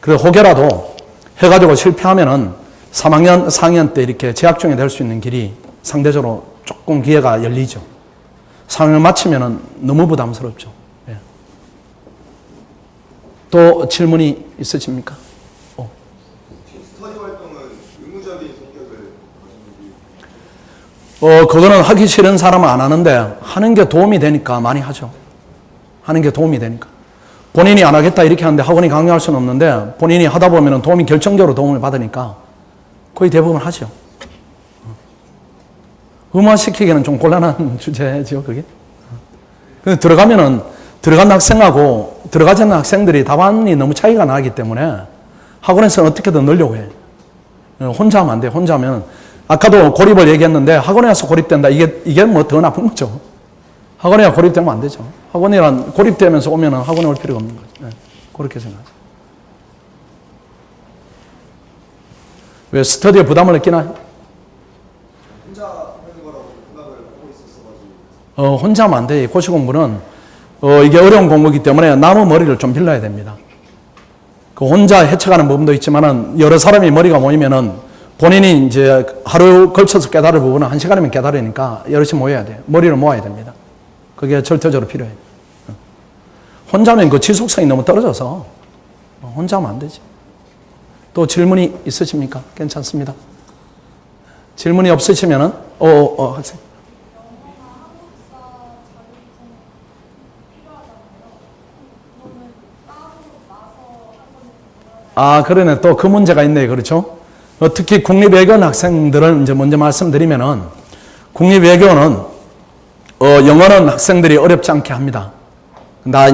그래서 혹여라도 해가지고 실패하면은 3학년, 4학년 때 이렇게 재학 중에 될 수 있는 길이 상대적으로 조금 기회가 열리죠. 3학년 마치면은 너무 부담스럽죠. 예. 또 질문이 있으십니까? 스터디 활동은 의무적인 성격을 그거는 하기 싫은 사람은 안 하는데 하는 게 도움이 되니까 많이 하죠. 하는 게 도움이 되니까. 본인이 안 하겠다 이렇게 하는데 학원이 강요할 수는 없는데 본인이 하다 보면 도움이 결정적으로 도움을 받으니까 거의 대부분 하죠. 음화시키기는 좀 곤란한 주제죠, 그게. 근데 들어간 학생하고 들어가지 않는 학생들이 답안이 너무 차이가 나기 때문에 학원에서는 어떻게든 넣으려고 해. 혼자 하면 안 돼. 혼자 하면 아까도 고립을 얘기했는데 학원에 와서 고립된다. 이게 뭐 더 나쁜 거죠. 학원에 와 고립되면 안 되죠. 학원이란 고립되면서 오면은 학원에 올 필요가 없는 거죠. 네, 그렇게 생각하죠. 왜 스터디에 부담을 느끼나요? 혼자 하는 거라고 생각을 하고 있었어가지고. 혼자 하면 안 돼. 고시 공부는 이게 어려운 공부이기 때문에 나무 머리를 좀 빌려야 됩니다. 그 혼자 헤쳐가는 부분도 있지만은 여러 사람이 머리가 모이면은 본인이 이제 하루 걸쳐서 깨달을 부분은 1시간이면 깨달으니까 여럿이 모여야 돼요. 머리를 모아야 됩니다. 그게 절대적으로 필요해요. 혼자 하면 그 지속성이 너무 떨어져서 혼자 하면 안 되지. 또 질문이 있으십니까? 괜찮습니다. 질문이 없으시면은 학생. 그러네. 또 그 문제가 있네요. 그렇죠? 특히 국립외교원 학생들을 이제 먼저 말씀드리면은 국립외교원은 영어는 학생들이 어렵지 않게 합니다.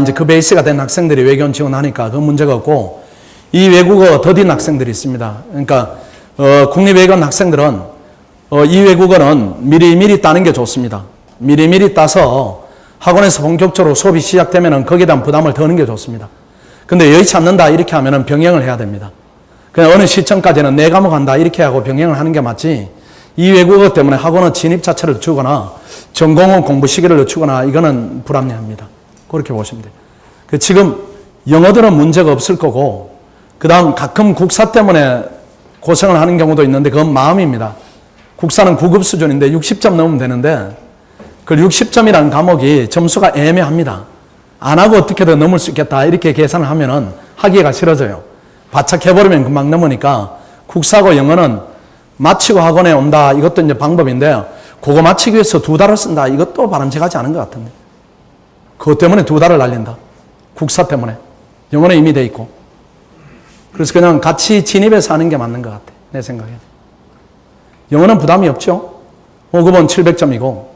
이제 그 베이스가 된 학생들이 외교원 지원하니까 그 문제가 없고 이 외국어 더딘 학생들이 있습니다. 그러니까 국립외교원 학생들은 이 외국어는 미리미리 따는 게 좋습니다. 미리미리 따서 학원에서 본격적으로 수업이 시작되면은 거기에 대한 부담을 더는 게 좋습니다. 근데 여의치 않는다 이렇게 하면은 병행을 해야 됩니다. 그냥 어느 시점까지는 4과목 한다 이렇게 하고 병행을 하는 게 맞지 이 외국어 때문에 학원의 진입 자체를 늦추거나 전공의 공부 시기를 늦추거나 이거는 불합리합니다. 그렇게 보시면 돼요. 지금 영어들은 문제가 없을 거고 그 다음 가끔 국사 때문에 고생을 하는 경우도 있는데 그건 마음입니다. 국사는 9급 수준인데 60점 넘으면 되는데 그 60점이라는 과목이 점수가 애매합니다. 안 하고 어떻게든 넘을 수 있겠다 이렇게 계산을 하면은 하기가 싫어져요. 바짝 해버리면 금방 넘으니까 국사하고 영어는 마치고 학원에 온다 이것도 이제 방법인데 그거 마치기 위해서 2달을 쓴다 이것도 바람직하지 않은 것 같은데 그것 때문에 2달을 날린다. 국사 때문에. 영어는 이미 돼 있고. 그래서 그냥 같이 진입해서 하는 게 맞는 것 같아. 내 생각에. 영어는 부담이 없죠. 5급은 700점이고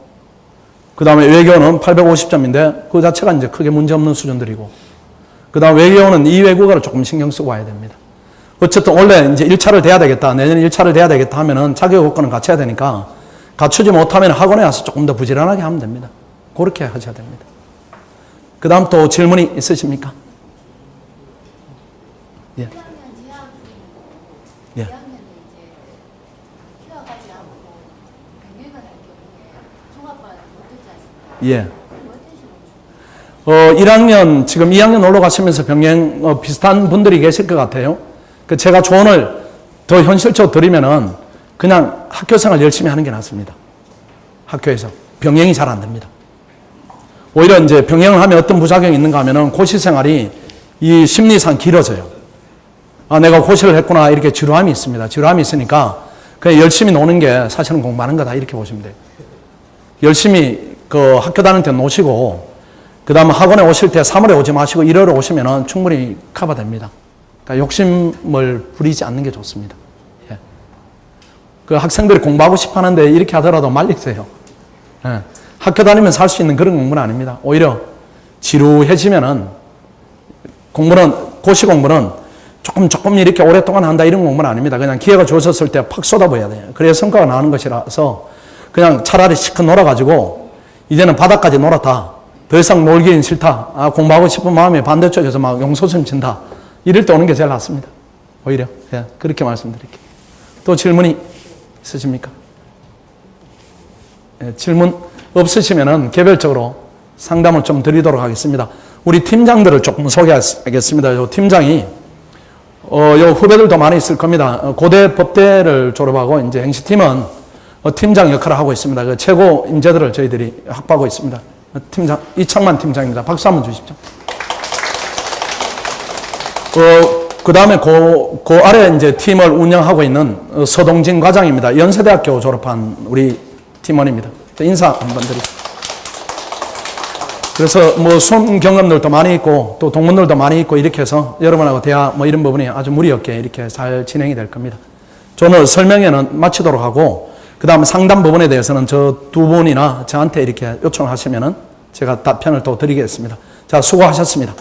그 다음에 외교는 850점인데 그 자체가 이제 크게 문제없는 수준들이고 그 다음 외교는 이 외국어를 조금 신경 쓰고 와야 됩니다. 어쨌든 원래 이제 1차를 돼야 되겠다. 내년에 1차를 돼야 되겠다 하면은 자격 요건을 갖춰야 되니까 갖추지 못하면 학원에 와서 조금 더 부지런하게 하면 됩니다. 그렇게 하셔야 됩니다. 그 다음 또 질문이 있으십니까? 예. 예. 예. 1학년, 지금 2학년 올라가시면서 병행, 비슷한 분들이 계실 것 같아요. 제가 조언을 더 현실적으로 드리면은 그냥 학교 생활 열심히 하는 게 낫습니다. 학교에서. 병행이 잘 안 됩니다. 오히려 이제 병행을 하면 어떤 부작용이 있는가 하면은 고시 생활이 이 심리상 길어져요. 내가 고시를 했구나. 이렇게 지루함이 있습니다. 지루함이 있으니까 그냥 열심히 노는 게 사실은 공부하는 거다. 이렇게 보시면 돼요. 열심히 그 학교 다닐 때 노시고 그 다음 학원에 오실 때 3월에 오지 마시고 1월에 오시면 충분히 커버됩니다. 그러니까 욕심을 부리지 않는 게 좋습니다. 예. 그 학생들이 공부하고 싶어 하는데 이렇게 하더라도 말리세요. 예. 학교 다니면서 할 수 있는 그런 공부는 아닙니다. 오히려 지루해지면은 고시 공부는 조금 이렇게 오랫동안 한다 이런 공부는 아닙니다. 그냥 기회가 주어졌을 때 팍 쏟아부어야 돼요. 그래야 성과가 나오는 것이라서 그냥 차라리 시컷 놀아가지고 이제는 바닥까지 놀았다. 더 이상 놀기는 싫다. 아, 공부하고 싶은 마음이 반대쪽에서 막 용솟음 친다. 이럴 때 오는 게 제일 낫습니다. 오히려. 예, 그렇게 말씀드릴게요. 또 질문이 있으십니까? 예, 질문 없으시면은 개별적으로 상담을 좀 드리도록 하겠습니다. 우리 팀장들을 조금 소개하겠습니다. 요 팀장이, 요 후배들도 많이 있을 겁니다. 고대 법대를 졸업하고 이제 행시팀은 팀장 역할을 하고 있습니다. 그 최고 인재들을 저희들이 확보하고 있습니다. 팀장, 이창만 팀장입니다. 박수 한번 주십시오. 그 다음에 그 아래 이제 팀을 운영하고 있는 서동진 과장입니다. 연세대학교 졸업한 우리 팀원입니다. 인사 한번 드리겠습니다. 그래서 뭐 수험 경험들도 많이 있고 또 동문들도 많이 있고 이렇게 해서 여러분하고 대화 뭐 이런 부분이 아주 무리 없게 이렇게 잘 진행이 될 겁니다. 오늘 설명회는 마치도록 하고 그 다음 상담 부분에 대해서는 저 두 분이나 저한테 이렇게 요청하시면은 제가 답변을 또 드리겠습니다. 자, 수고하셨습니다.